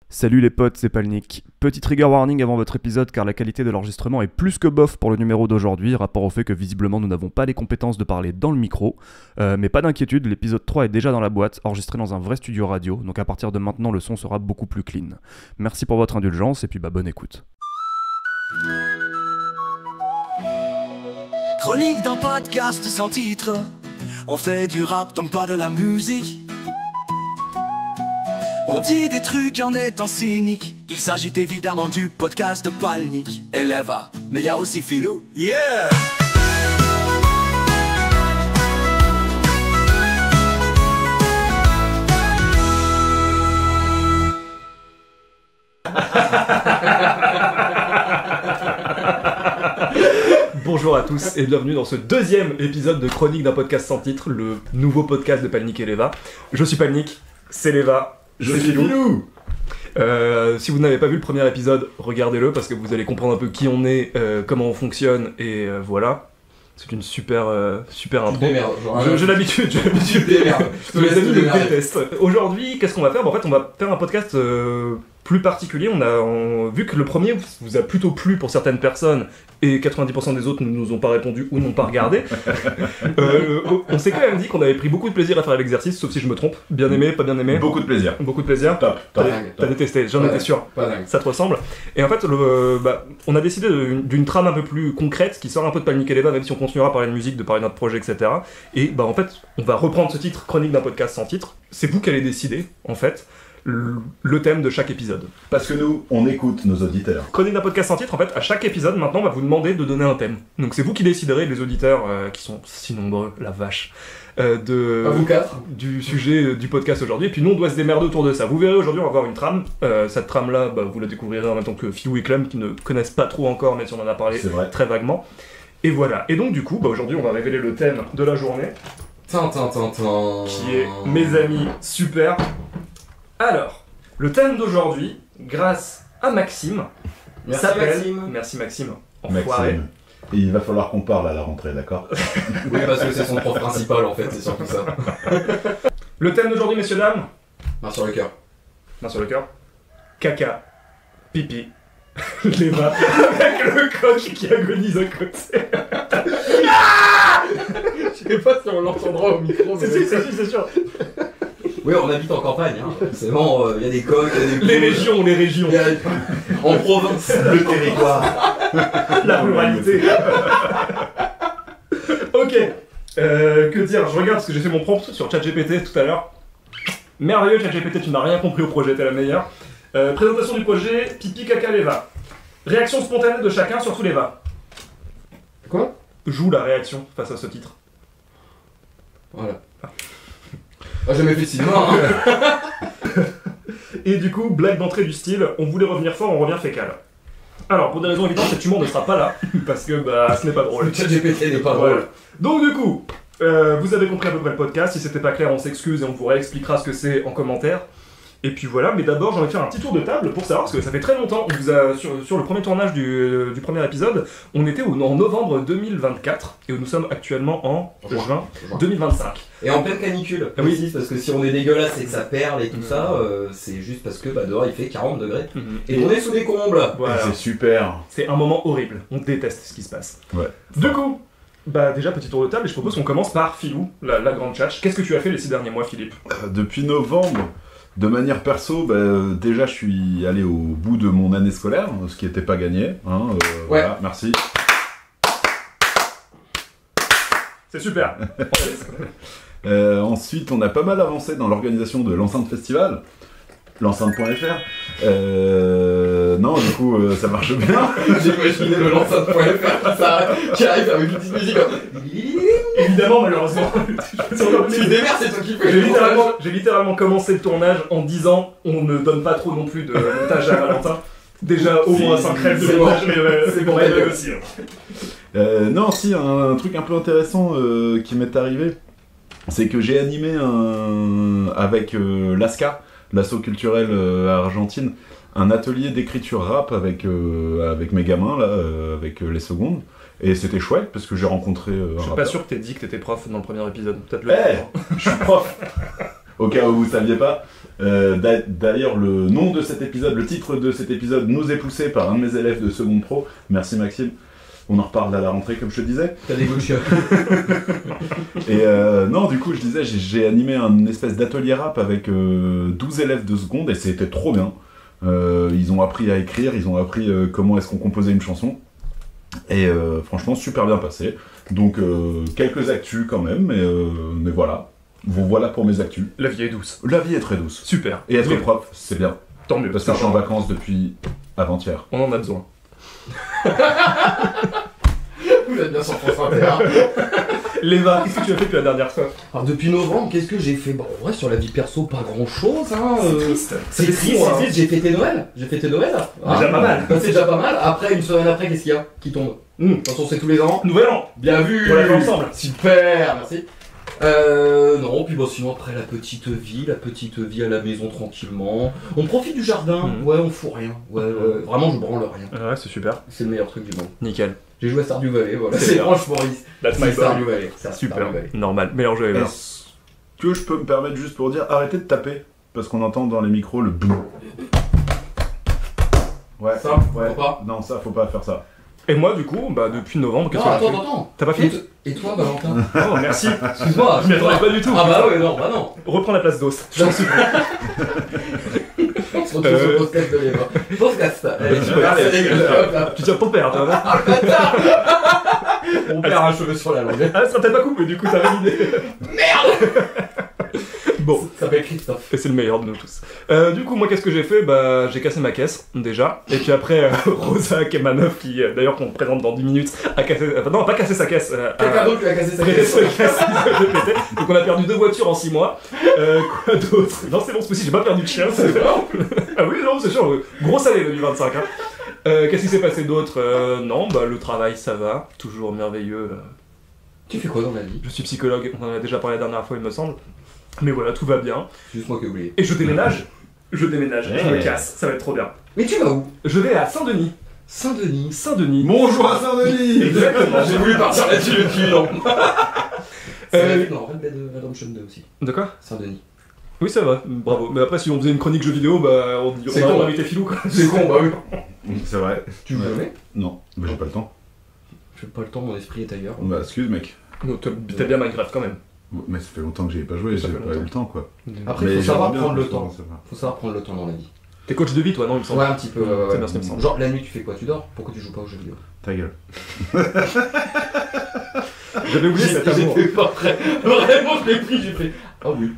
Salut les potes, c'est Palnik. Petit trigger warning avant votre épisode car la qualité de l'enregistrement est plus que bof pour le numéro d'aujourd'hui, rapport au fait que visiblement nous n'avons pas les compétences de parler dans le micro. Mais pas d'inquiétude, l'épisode 3 est déjà dans la boîte, enregistré dans un vrai studio radio, donc à partir de maintenant le son sera beaucoup plus clean. Merci pour votre indulgence et puis bonne écoute. Chronique d'un podcast sans titre. On fait du rap donc pas de la musique. On dit des trucs en étant cynique. Il s'agit évidemment du podcast de Palnik et Leva, mais y a aussi Philou. Yeah! Bonjour à tous et bienvenue dans ce deuxième épisode de Chronique d'un podcast sans titre, le nouveau podcast de Palnik et Leva. Je suis Palnik, c'est Leva. Je suis Philou. Si vous n'avez pas vu le premier épisode, regardez-le parce que vous allez comprendre un peu qui on est, comment on fonctionne et voilà. C'est une super intro. J'ai l'habitude. Tous les amis me détestent. Aujourd'hui, qu'est-ce qu'on va faire ? En fait, on va faire un podcast plus particulier. Vu que le premier vous a plutôt plu pour certaines personnes et 90% des autres ne nous ont pas répondu ou n'ont pas regardé, on s'est quand même dit qu'on avait pris beaucoup de plaisir à faire l'exercice, sauf si je me trompe. Bien aimé, pas bien aimé ? Beaucoup de plaisir. Beaucoup de plaisir. Top. T'as détesté, j'en étais sûr. Ça te ressemble. Et en fait, on a décidé d'une trame un peu plus concrète qui sort un peu de Palnik et Leva, même si on continuera à parler de musique, de parler de notre projet, etc. Et en fait, on va reprendre ce titre, Chronique d'un podcast sans titre. C'est vous qui allez décider, en fait, le thème de chaque épisode. Parce que nous, on écoute nos auditeurs. Chronique d'un podcast sans titre, en fait, à chaque épisode, maintenant, on va vous demander de donner un thème. Donc c'est vous qui déciderez, les auditeurs, qui sont si nombreux, la vache, du sujet du podcast aujourd'hui. Et puis nous, on doit se démerder autour de ça. Vous verrez, aujourd'hui, on va avoir une trame. Cette trame-là, vous la découvrirez en même temps que Philou et Clem, qui ne connaissent pas trop encore, mais si on en a parlé très vaguement. Et voilà. Et donc, du coup, aujourd'hui, on va révéler le thème de la journée. Qui est mes amis super. Alors, le thème d'aujourd'hui, grâce à Maxime, s'appelle... Merci Maxime. Enfoiré. Maxime. Et il va falloir qu'on parle à la rentrée, d'accord ? Oui, parce que c'est son prof principal en fait, c'est surtout ça. Le thème d'aujourd'hui, messieurs, dames. Main sur le cœur. Main sur le cœur. Caca. Pipi. Leva. Avec le coq qui agonise à côté. Je sais pas si on l'entendra au micro, mais... C'est sûr. Oui, on habite en campagne, hein. C'est bon, il y a des coqs, il y a des... Les régions. En province. Le territoire. La ruralité. Ok. Que dire ? Je regarde parce que j'ai fait mon prompt sur ChatGPT tout à l'heure. Merveilleux ChatGPT, tu n'as rien compris au projet, t'es la meilleure. Présentation du projet, pipi, caca, Leva. Réaction spontanée de chacun, surtout Leva. Quoi ? Joue la réaction face à ce titre. Voilà. Ah, j'ai jamais fait de cinéma, hein. Et du coup, blague d'entrée du style, on voulait revenir fort, on revient fécal. Alors, pour des raisons évidentes, cet humour ne sera pas là, parce que ce n'est pas drôle. Le ChatGPT n'est pas drôle. Voilà. Donc du coup, vous avez compris à peu près le podcast, si c'était pas clair, on s'excuse et on vous réexpliquera ce que c'est en commentaire. Et puis voilà, mais d'abord j'ai envie de faire un petit tour de table pour savoir, parce que ça fait très longtemps, on vous a, sur le premier tournage du premier épisode, on était en novembre 2024, et nous sommes actuellement en juin 2025. Et en pleine canicule, oui. Parce que si on est dégueulasse et que ça perle et tout ça, c'est juste parce que dehors il fait 40 degrés. Et on est sous des combles. Voilà. C'est super. C'est un moment horrible, on déteste ce qui se passe. Ouais. Du coup, déjà petit tour de table, et je propose qu'on commence par Philou, la grande tchatch. Qu'est-ce que tu as fait les 6 derniers mois, Philippe ? Depuis novembre, de manière perso, déjà je suis allé au bout de mon année scolaire, ce qui n'était pas gagné. Hein, voilà, merci. C'est super. Ensuite, on a pas mal avancé dans l'organisation de l'enceinte festival. L'enceinte.fr. Non, du coup, ça marche bien. J'ai imaginé le l'enceinte.fr qui arrive avec une petite musique. Évidemment, malheureusement. Tu démerdes, c'est toi qui fais. J'ai littéralement commencé le tournage en disant on ne donne pas trop non plus de montage à Valentin. Déjà, au moins 5 rêves de montage, mais c'est bon, elle aussi. Non, si, un truc un peu intéressant qui m'est arrivé, c'est que j'ai animé avec l'ASCA, l'asso culturel argentine, un atelier d'écriture rap avec mes gamins, là, avec les secondes. Et c'était chouette parce que j'ai rencontré Je suis pas sûr que t'aies dit que t'étais prof dans le premier épisode. Peut-être je suis prof. Au cas où vous saviez pas. D'ailleurs, le nom de cet épisode, le titre de cet épisode nous est poussé par un de mes élèves de seconde pro. Merci Maxime. On en reparle à la rentrée, comme je te disais. T'as des goûts de chien. Et non, du coup, je disais, j'ai animé un espèce d'atelier rap avec 12 élèves de seconde et c'était trop bien. Ils ont appris à écrire, ils ont appris comment est-ce qu'on composait une chanson. Et franchement, super bien passé. Donc, quelques actus quand même, mais voilà. Vous voilà pour mes actus. La vie est douce. La vie est très douce. Super. Et être prof, c'est bien. Tant mieux. Parce que je suis en vacances depuis avant-hier. On en a besoin. Vous êtes bien sur France Inter. Léva, qu'est-ce que tu as fait depuis la dernière fois? Alors depuis novembre, qu'est-ce que j'ai fait? Bon, en vrai, sur la vie perso, pas grand-chose. Hein, C'est triste. C'est triste, c'est triste. J'ai fêté Noël. Déjà pas mal. C'est déjà pas mal. Après, une semaine après, qu'est-ce qu'il y a qui tombe? De toute façon, c'est tous les ans. Nouvel an. Bien vu. On l'a fait ensemble. Super, merci. Non, puis bon, sinon après la petite vie à la maison tranquillement. On profite du jardin, ouais, on fout rien. Ouais, vraiment, je branle rien. Ouais, c'est super. C'est le meilleur truc du monde. Nickel. J'ai joué à Stardew Valley, voilà. C'est C'est franchement Maurice. That's my Stardew boy. Valley. Super. Normal. Meilleur jeu ever. Est-ce que je peux me permettre juste pour dire, arrêtez de taper, parce qu'on entend dans les micros le boum. Ouais, Ça, ouais. faut pas. Non, ça, faut pas faire ça. Et moi, du coup, bah, depuis novembre, qu'est-ce Non, que tu as fait? attends. T'as pas fini? Et toi, Valentin? Oh, merci. Excuse-moi. Je m'y attendais pas du tout. Ah bah ouais, non, bah non. Reprends la place d'os. J'en suis pas. On se retrouve sur le podcast de Léva. Podcast. Allez, Tu regardes, hop là. Tu tiens ton père, toi, non? On perd un cheveu sur la langue. Ah, ça sera peut-être pas coupé, du coup, t'as validé. Bon, Ça s'appelle Christophe. et c'est le meilleur de nous tous. Du coup, moi, qu'est-ce que j'ai fait? Bah, j'ai cassé ma caisse, déjà. Et puis après, Rosa, qui est ma meuf, qui, d'ailleurs, qu'on présente dans 10 minutes, a cassé... Enfin, non, pas cassé sa caisse. Quelqu'un d'autre lui a cassé sa caisse. Donc on a perdu 2 voitures en 6 mois. Quoi d'autre? Non, c'est bon, ce coup-ci, j'ai pas perdu de chien. C'est ah oui, non, c'est sûr. Gros salé le 2025. Hein. Qu'est-ce qui s'est passé d'autre? Non, bah le travail, ça va. Toujours merveilleux. Tu fais quoi dans la vie? Je suis psychologue, on en a déjà parlé la dernière fois, il me semble. Mais voilà, tout va bien. C'est juste moi qui ai oublié. Et je déménage. Je me casse, ça va être trop bien. Mais tu vas où? Je vais à Saint-Denis. Saint-Denis. Saint-Denis. Bonjour à Saint-Denis. Exactement. J'ai voulu partir là-dessus depuis, non. Non, Red Dead Redemption 2 aussi. De quoi? Saint-Denis. Oui, ça va, bravo. Mais après, si on faisait une chronique jeux vidéo, bah on C'est aurait con. invité Philou, quoi. C'est con, bah oui. C'est vrai. Tu me connais? Non, mais j'ai pas le temps. J'ai pas le temps, mon esprit est ailleurs. Bah, excuse, mec. Non, t'as bien Minecraft quand même. Mais ça fait longtemps que j'y ai pas joué, Ça j'ai fait pas eu longtemps. le temps, quoi. Après, Mais faut savoir j'aimerais bien, prendre le justement, temps. ça va. Faut savoir prendre le temps dans la vie. T'es coach de vie, toi, non, il me semble. Ouais, un petit peu. C'est bien ce qui me semble. Genre, la nuit, tu fais quoi? Tu dors? Pourquoi tu joues pas aux jeux vidéo? Ta gueule. J'avais oublié cet amour. J'étais pas prêt. Vraiment, je l'ai pris, j'ai fait. Ah oui.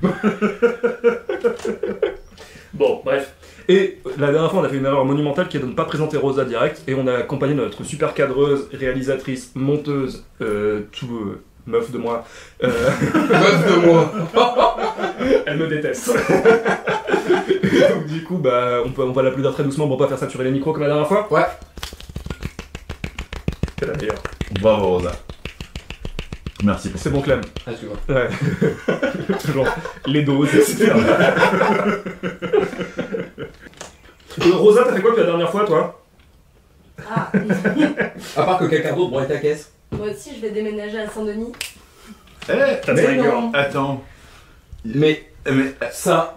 Bon, bref. Et la dernière fois, on a fait une erreur monumentale qui est de ne pas présenter Rosa direct, et on a accompagné notre super cadreuse, réalisatrice, monteuse, meuf de moi. Meuf de moi. Elle me déteste. Et donc du coup, bah, on va l'applaudir très doucement pour pas faire saturer les micros comme la dernière fois. Ouais. C'est la meilleure. Bravo, Rosa. Merci pour C'est bon, Clem. Ah, excuse-moi. Ouais. Genre, les doses, etc. Rosa, t'as fait quoi depuis la dernière fois, toi? Ah, À part que quelqu'un d'autre broie ta caisse. moi aussi je vais déménager à Saint-Denis. Eh, T'as Mais fait la non. gueule. attends. Mais Mais ça.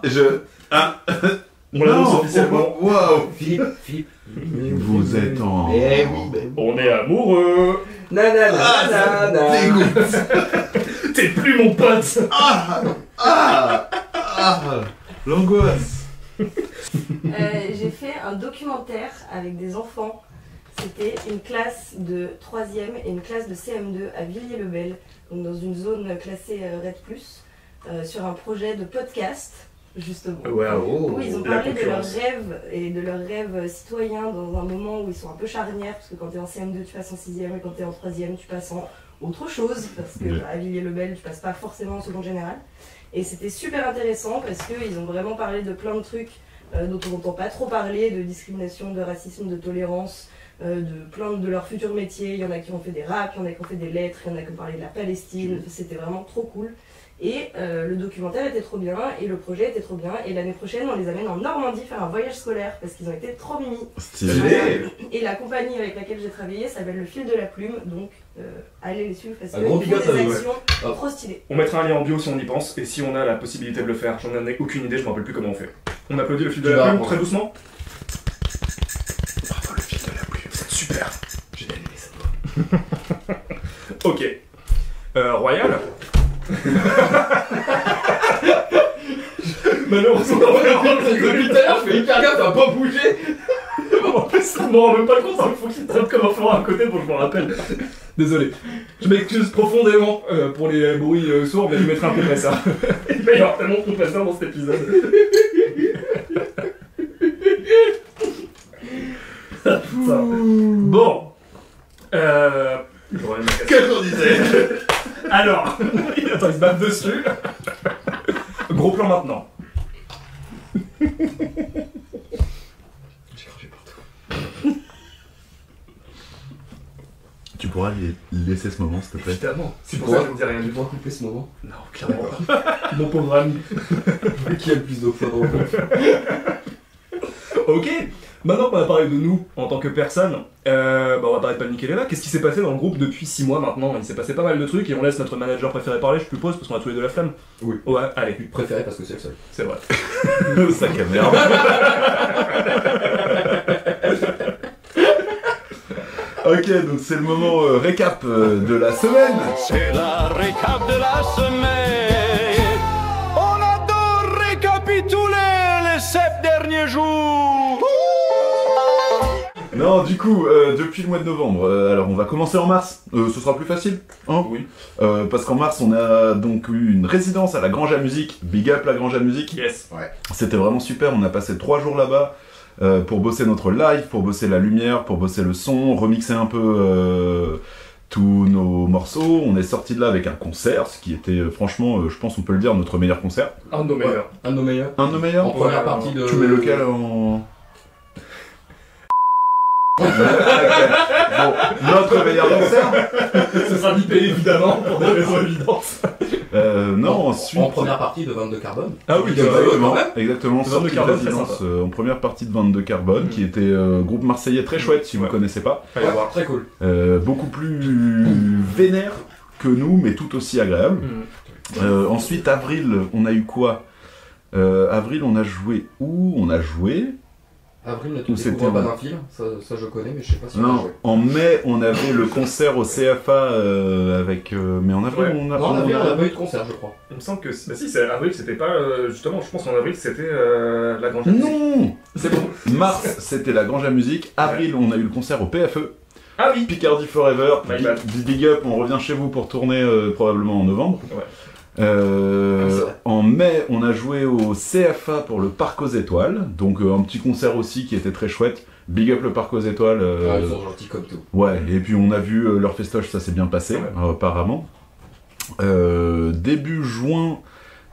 On l'annonce officiellement. Waouh. Philippe. Vous êtes en... Eh oui, ben. On est amoureux. Nanana. T'es plus mon pote. L'angoisse. J'ai fait un documentaire avec des enfants. C'était une classe de 3e et une classe de CM2 à Villiers-le-Bel, donc dans une zone classée RED+, sur un projet de podcast, justement. Waouh. Où ils ont La parlé de leurs concurrence. rêves et de leurs rêves citoyens dans un moment où ils sont un peu charnières, parce que quand t'es en CM2 tu passes en 6e et quand t'es en 3e tu passes en autre chose, parce que Oui. à Villiers-le-Bel tu passes pas forcément en seconde générale. Et c'était super intéressant parce qu'ils ont vraiment parlé de plein de trucs dont on n'entend pas trop parler, de discrimination, de racisme, de tolérance, de plein de leurs futurs métiers. Il y en a qui ont fait des raps, il y en a qui ont fait des lettres, il y en a qui ont parlé de la Palestine. C'était vraiment trop cool. Et le documentaire était trop bien, et le projet était trop bien, et l'année prochaine on les amène en Normandie faire un voyage scolaire parce qu'ils ont été trop mimi. Stylé. Et la compagnie avec laquelle j'ai travaillé s'appelle Le Fil de la Plume, donc allez les suivre parce Un qu'ils gros font big up à des eux, ouais. actions trop stylées. On mettra un lien en bio si on y pense, et si on a la possibilité de le faire, j'en ai aucune idée, je me rappelle plus comment on fait. On applaudit le fil de Tu la vas plume, apprendre. très doucement. Bravo le fil de la plume, c'est super. J'ai bien aimé ça. Ok. Royal. Malheureusement, Depuis tout à l'heure, je fais hyper gaffe à pas bouger. en plus, ça me rend même pas compte, il faut qu'il trappe comme un flanc à côté pour que je me rappelle. Désolé. Je m'excuse profondément pour les bruits sourds, mais je mettrai un compresseur. Il va y avoir tellement de compresseurs dans cet épisode. Putain. Bon. Qu'est-ce qu'on disait? Alors. Attends, il se bat dessus. Gros plan maintenant. J'ai craché partout. Tu pourras laisser ce moment, s'il te plaît. Évidemment. C'est pour ça que je ne dis rien Tu du tout. pourras couper ce moment. Non, clairement pas. Mon pauvre ami. Qui a le plus de fois dans le groupe? Ok. Maintenant qu'on va parler de nous en tant que personne, on va parler de Palnik et Leva. Qu'est-ce qui s'est passé dans le groupe depuis 6 mois maintenant? Il s'est passé pas mal de trucs et on laisse notre manager préféré parler, je suppose, parce qu'on a tous les deux la flamme. Oui. Ouais, allez, Préféré parce que c'est le seul. c'est vrai. Sac à merde. Ok, donc c'est le moment récap de la semaine. C'est la récap de la semaine. On adore récapituler les 7 derniers jours. Non, du coup, depuis le mois de novembre, alors on va commencer en mars, ce sera plus facile, hein? Oui. Parce qu'en mars, on a donc eu une résidence à la Grange à Musique, big up la Grange à Musique. Yes. C'était vraiment super, on a passé 3 jours là-bas pour bosser notre live, pour bosser la lumière, pour bosser le son, remixer un peu tous nos morceaux. On est sorti de là avec un concert, ce qui était franchement, je pense on peut le dire, notre meilleur concert. Un de nos meilleurs. Un de nos meilleurs. Un de nos meilleurs. En première Ouais, partie de. Tu mets lequel en... Ok. Bon, notre meilleur concert. Ce sera bipé évidemment pour des raisons évidentes. Non, ensuite... En première partie de 22 Carbone. Ah oui, Exactement, même. exactement. 22 Sortie de Carbone, très résidence sympa. en première partie de 22 Carbone, qui était groupe marseillais très chouette si vous Ouais. connaissez pas. Allez voir. Très cool. Beaucoup plus vénère que nous, mais tout aussi agréable. Ensuite, avril, on a eu quoi? Avril, on a joué où? On a joué... Avril ne te Ou c'était découvre pas en- d'un film, ça je connais, mais je sais pas si on a Non, joué. en mai, on avait le concert au CFA avec... mais en avril, Ouais. on a... Non, en avril, on on a- n'a pas eu de concert, je crois. Il me semble que. Bah si, c'est avril, c'était pas. Justement, je pense qu'en avril, c'était la grande. Non. C'est bon. Mars, c'était la Grange à Musique. Avril, on a eu le concert au PFE. Ah oui. Picardie Forever. My bad. Big up, on revient chez vous pour tourner probablement en novembre. Ouais. C'est vrai. En mai, on a joué au CFA pour le Parc aux Étoiles. Donc un petit concert aussi qui était très chouette. Big up le Parc aux Étoiles. Ah, ils sont gentils comme tout. Ouais, et puis on a vu leur festoche, ça s'est bien passé, Ouais. apparemment. Début juin,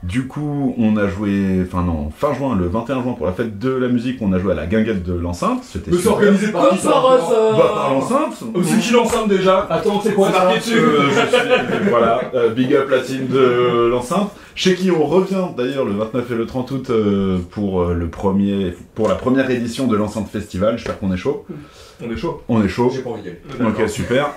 du coup, on a joué, fin juin, le 21 juin, pour la fête de la musique, on a joué à la guinguette de l'enceinte. C'était Mais c'est super. organisé par Comme qui ça par hasard. Bah, par l'enceinte. C'est qui l'enceinte déjà? Attends, c'est quoi C'est ça? marqué dessus. Voilà, big up la team de l'enceinte. Chez qui on revient d'ailleurs le 29 et le 30 août pour la première édition de l'enceinte festival. J'espère qu'on est chaud. On est chaud. On est chaud. J'ai pas envie d'y aller. Ok, super.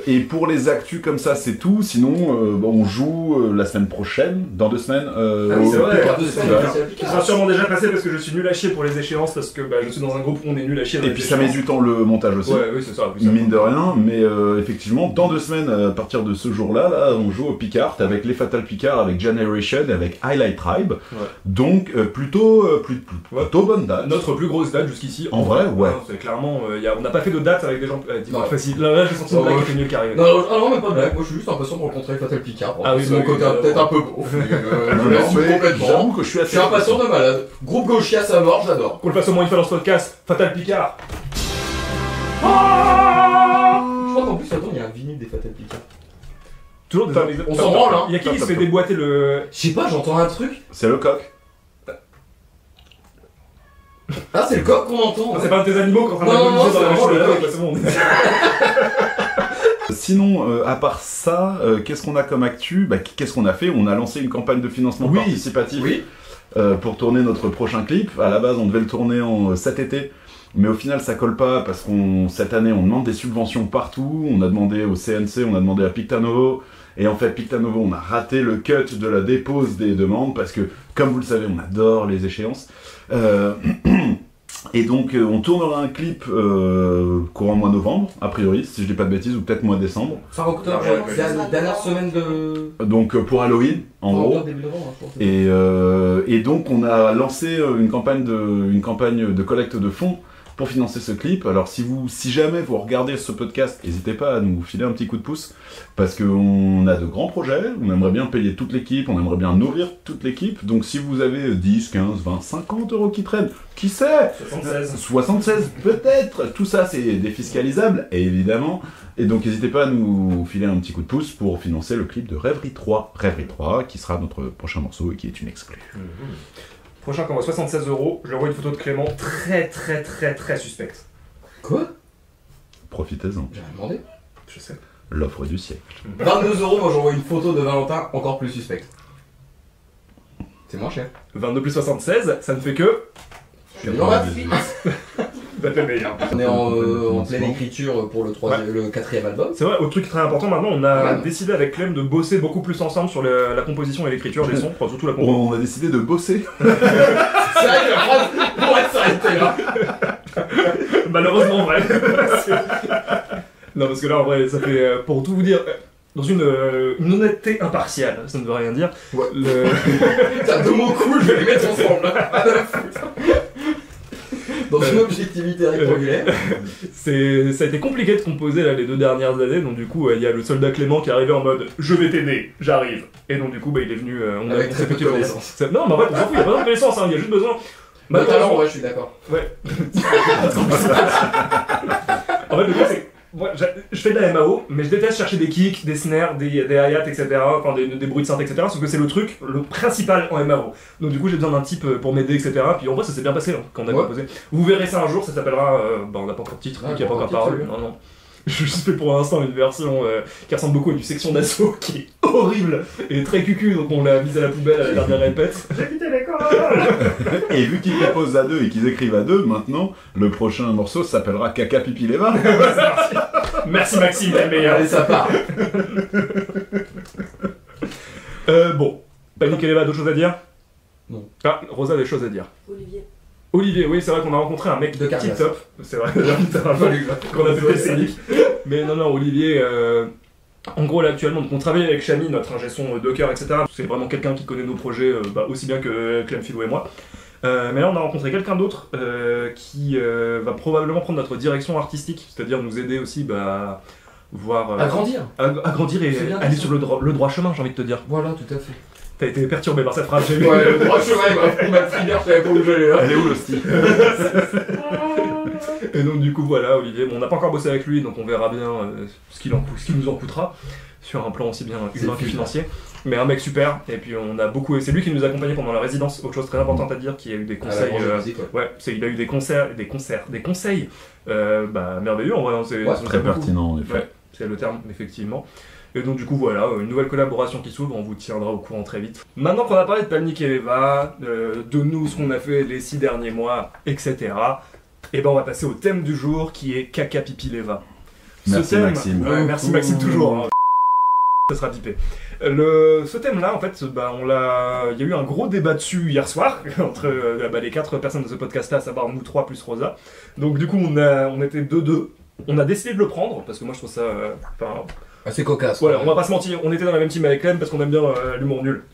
Et pour les actus comme ça, c'est tout. Sinon, on joue la semaine prochaine, dans 2 semaines. Ah oui, c'est au vrai. Picard Deux Festival. semaines, Qui sera sûrement déjà passé parce que je suis nul à chier pour les échéances parce que je suis dans un groupe où on est nul à chier. dans Et les puis ça met échéances. du temps le montage aussi. Ouais, oui, c'est ça. oui, ça. Mine de rien, mais effectivement, dans 2 semaines, à partir de ce jour-là, là, on joue au Picard avec les Fatal Picard, avec Generation, avec Highlight Tribe. Ouais. Donc plutôt bonne date. Notre plus grosse date jusqu'ici. En vrai, ouais. C'est clairement, on n'a pas fait de date avec des gens. Dis-moi, Non. facile. Là, j'ai senti une Ouais, blague ouais. qui était mieux carré. Non, même pas de blague. Moi, je suis juste impatient de rencontrer Fatal Picard. Ah oui, c'est mon bah oui, côté évidemment. peut-être un peu beau. Je Non, l'assume mais complètement. j'avoue que je suis Je assez suis impatient de malade. Groupe gauchias à mort, j'adore. Qu'on le fasse au moins une fois dans ce podcast. Fatal Picard. Je crois qu'en plus, attends, il y a un vinyle des Fatal Picard. Toujours des On s'en branle, hein. Il y a qui Top, se fait top. déboîter le. Je sais pas, j'entends un truc. C'est le coq. Ah, c'est le coq qu'on entend. C'est pas un de tes animaux qui est en train Non, non, d'agoniser dans c'est la vraiment machine le à laver, coq. bah, c'est bon. Sinon, à part ça, qu'est-ce qu'on a comme actu? Qu'est-ce qu'on a fait? On a lancé une campagne de financement participatif pour tourner notre prochain clip. À la base, on devait le tourner cet été, mais au final, ça colle pas parce cette année, on demande des subventions partout. On a demandé au CNC, on a demandé à Pictanovo. Et en fait, Pictanovo, on a raté le cut de la dépose des demandes parce que, comme vous le savez, on adore les échéances. Et donc, on tournera un clip courant mois novembre, a priori, si je dis pas de bêtises, ou peut-être mois décembre. Fin octobre, c'est la dernière semaine de... Donc, pour Halloween, en gros. Début novembre, je pense. Et donc, on a lancé une campagne de collecte de fonds pour financer ce clip. Alors si jamais vous regardez ce podcast, n'hésitez pas à nous filer un petit coup de pouce, parce qu'on a de grands projets, on aimerait bien payer toute l'équipe, on aimerait bien nourrir toute l'équipe, donc si vous avez 10, 15, 20, 50 euros qui traînent, qui sait 76 peut-être, tout ça c'est défiscalisable, évidemment, et donc n'hésitez pas à nous filer un petit coup de pouce pour financer le clip de Rêverie 3, qui sera notre prochain morceau et qui est une exclue. Prochain qu'on voit 76 €, je lui envoie une photo de Clément très suspecte. Quoi? Profitez-en. J'ai rien demandé. Je sais. L'offre du siècle. 22 €, moi j'envoie une photo de Valentin encore plus suspecte. C'est moins cher. 22 plus 76, ça ne fait que... Je suis en maths. Bah, t'es meilleur. On est en pleine écriture pour le 4e album. C'est vrai, autre truc très important maintenant, on a décidé avec Clem de bosser beaucoup plus ensemble sur la composition et l'écriture des sons, enfin surtout la composition. On a décidé de bosser. C'est vrai que la phrase pourrait s'arrêter là. Malheureusement vrai. Non parce que là en vrai ça fait, pour tout vous dire, dans une honnêteté impartiale, ça ne veut rien dire. Ouais. T'as 2 mots cool, je vais les mettre ensemble. Dans une objectivité rectangulaire. Ça a été compliqué de composer là, les 2 dernières années, donc du coup il y a le soldat Clément qui est arrivé en mode je vais t'aider, j'arrive. Et donc du coup il est venu, on avec s'est fait de connaissances. Non mais en fait on s'en fout, il n'y a pas besoin de connaissances, il y a juste besoin... Bah talent, ouais je suis d'accord. Ouais. En fait le truc c'est... Moi, je fais de la MAO, mais je déteste chercher des kicks, des snares, des hi-hats, etc. Enfin, des bruits de synthé, etc. Sauf que c'est le principal en MAO. Donc du coup, j'ai besoin d'un type pour m'aider, etc. Puis en vrai, ça s'est bien passé hein, quand on a composé. Vous verrez ça un jour, ça s'appellera... on n'a pas encore de titre, il n'y a pas encore parole. Non. Je fais pour l'instant une version qui ressemble beaucoup à une section d'assaut qui est horrible et très cucu, donc on l'a mise à la poubelle à la dernière répète. J'ai quitté l'école. Et vu qu'ils composent à 2 et qu'ils écrivent à 2, maintenant, le prochain morceau s'appellera Caca Pipi Leva. Merci Maxime, t'es le meilleur. Allez, ça part. Bon, Panique et Leva, d'autres choses à dire? Non. Ah, Rosa a des choses à dire. Olivier, oui, c'est vrai qu'on a rencontré un mec de tip-top. C'est vrai, qu'on a fait scénique. Mais non, Olivier, en gros, là, actuellement, donc on travaille avec Chami, notre ingé son Docker, etc. C'est vraiment quelqu'un qui connaît nos projets aussi bien que Clem Philo et moi. Mais là, on a rencontré quelqu'un d'autre qui va probablement prendre notre direction artistique, c'est-à-dire nous aider aussi, voir... Agrandir. Agrandir et aller sur le droit chemin, j'ai envie de te dire. Voilà, tout à fait. T'as été perturbé par cette phrase, j'ai vu. Ouais, le droit chemin, il m'a pris l'air, je savais pas où j'allais là. Elle est où l'hostie? Et donc du coup voilà, Olivier, bon, on n'a pas encore bossé avec lui, donc on verra bien ce qu'il nous en coûtera, sur un plan aussi bien humain que financier. Mais un mec super, et puis on a beaucoup... C'est lui qui nous a accompagnés pendant la résidence, autre chose très importante à dire, qui a eu des conseils... il a eu des conseils merveilleux en vrai, hein, c'est très pertinent en effet. Ouais, c'est le terme, effectivement. Et donc du coup voilà, une nouvelle collaboration qui s'ouvre, on vous tiendra au courant très vite. Maintenant qu'on a parlé de Panique et Leva, de nous, ce qu'on a fait les 6 derniers mois, etc. Et on va passer au thème du jour qui est Caca Pipi Leva. Merci Maxime. Ouais, merci Maxime toujours. Hein. Ça sera pipé. Ce thème-là, en fait, il y a eu un gros débat dessus hier soir entre les 4 personnes de ce podcast-là, à savoir nous 3 plus Rosa. Donc du coup, on était 2-2. On a décidé de le prendre parce que moi je trouve ça... c'est cocasse. Voilà, on va pas se mentir, on était dans la même team avec Clem parce qu'on aime bien l'humour nul.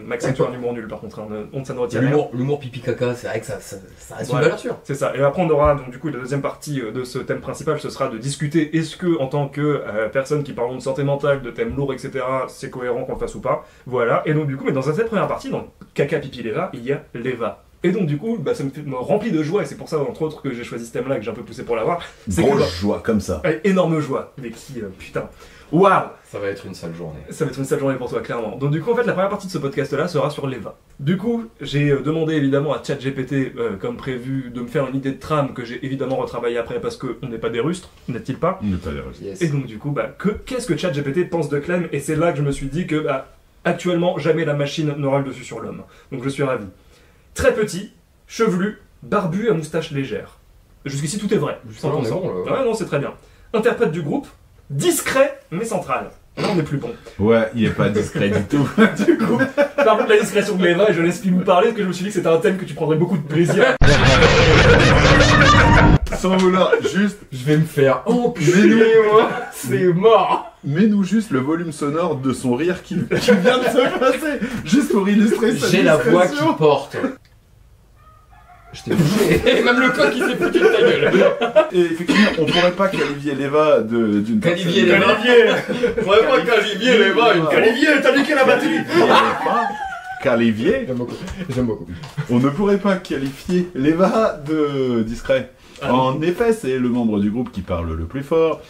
Maxime, tu as un humour nul par contre, ça ne retient rien. L'humour pipi caca, c'est vrai que ça reste une valeur sûre. C'est ça, et après on aura donc du coup la deuxième partie de ce thème principal, ce sera de discuter est-ce que en tant que personne qui parle de santé mentale, de thèmes lourds, etc., c'est cohérent qu'on le fasse ou pas. Voilà, et donc du coup, mais dans cette première partie, dans Caca Pipi Leva, il y a Leva. Et donc du coup, bah, ça me remplit de joie, et c'est pour ça, entre autres, que j'ai choisi ce thème-là, que j'ai un peu poussé pour l'avoir. C'est Grosse que, joie, comme ça. énorme joie, mais qui, putain, waouh. Ça va être une sale journée. Ça va être une sale journée pour toi, clairement. Donc du coup, en fait, la première partie de ce podcast-là sera sur l'EVA. Du coup, j'ai demandé évidemment à ChatGPT, comme prévu, de me faire une idée de trame que j'ai évidemment retravaillé après parce qu'on n'est pas des rustres, n'est-il pas? On n'est pas des rustres. Yes. Et donc du coup, bah, qu'est-ce que ChatGPT pense de Clem? Et c'est là que je me suis dit que, bah, actuellement, jamais la machine n'aura le dessus sur l'homme. Donc je suis ravi. Très petit, chevelu, barbu à moustache légère. Jusqu'ici, tout est vrai. Jusque-là, on est bon, là. Ouais, non, c'est très bien. Interprète du groupe, discret mais central. Là, on est plus bon. Ouais, il est pas discret du tout. Du coup, par contre, la discrétion de l'Eva, et je laisse Philou parler, parce que je me suis dit que c'était un thème que tu prendrais beaucoup de plaisir. Sans vouloir, juste, Je vais me faire enculer, moi. C'est mort. mets-nous juste le volume sonore de son rire qui vient de se passer, juste pour illustrer sa J'ai la voix qui discrétion. porte. Je t'ai touché. Et même le coq il s'est foutu de ta gueule. Et effectivement, on pourrait pas qualifier l'Eva d'une Qualifier personne- l'Eva. Calivier Vraiment Calivier, les va, une Calivier, t'as niqué la batterie. Calivier. J'aime beaucoup. J'aime beaucoup. On ne pourrait pas qualifier l'Eva de discret. Ah. En effet, c'est le membre du groupe qui parle le plus fort,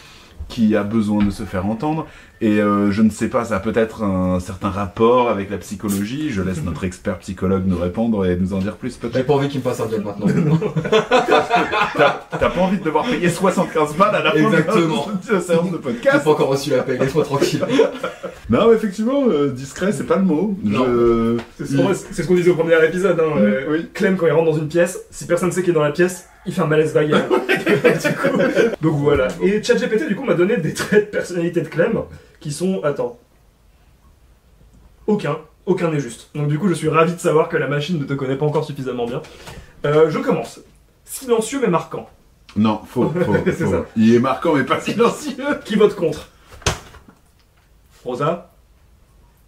qui a besoin de se faire entendre, et je ne sais pas, ça a peut-être un certain rapport avec la psychologie. Je laisse notre expert psychologue nous répondre et nous en dire plus J'ai peut-être. pas envie qu'il me fasse un diable maintenant. T'as pas envie de devoir payer 75 balles à la fin Exactement. de la séance de J'ai podcast? pas encore reçu la paix, laisse-moi tranquille. Non, effectivement, discret, c'est pas le mot. Non. C'est ce qu'on disait au premier épisode. Hein, Oui. Clem, quand il rentre dans une pièce, si personne sait qui est dans la pièce, il fait un malaise vague. Du coup, donc voilà. Et ChatGPT, du coup, m'a donné des traits de personnalité de Clem qui sont... Attends. Aucun n'est juste. Donc du coup, je suis ravi de savoir que la machine ne te connaît pas encore suffisamment bien. Je commence. Silencieux mais marquant. Non, faux. C'est ça. Il est marquant mais pas silencieux. Qui vote contre? Rosa?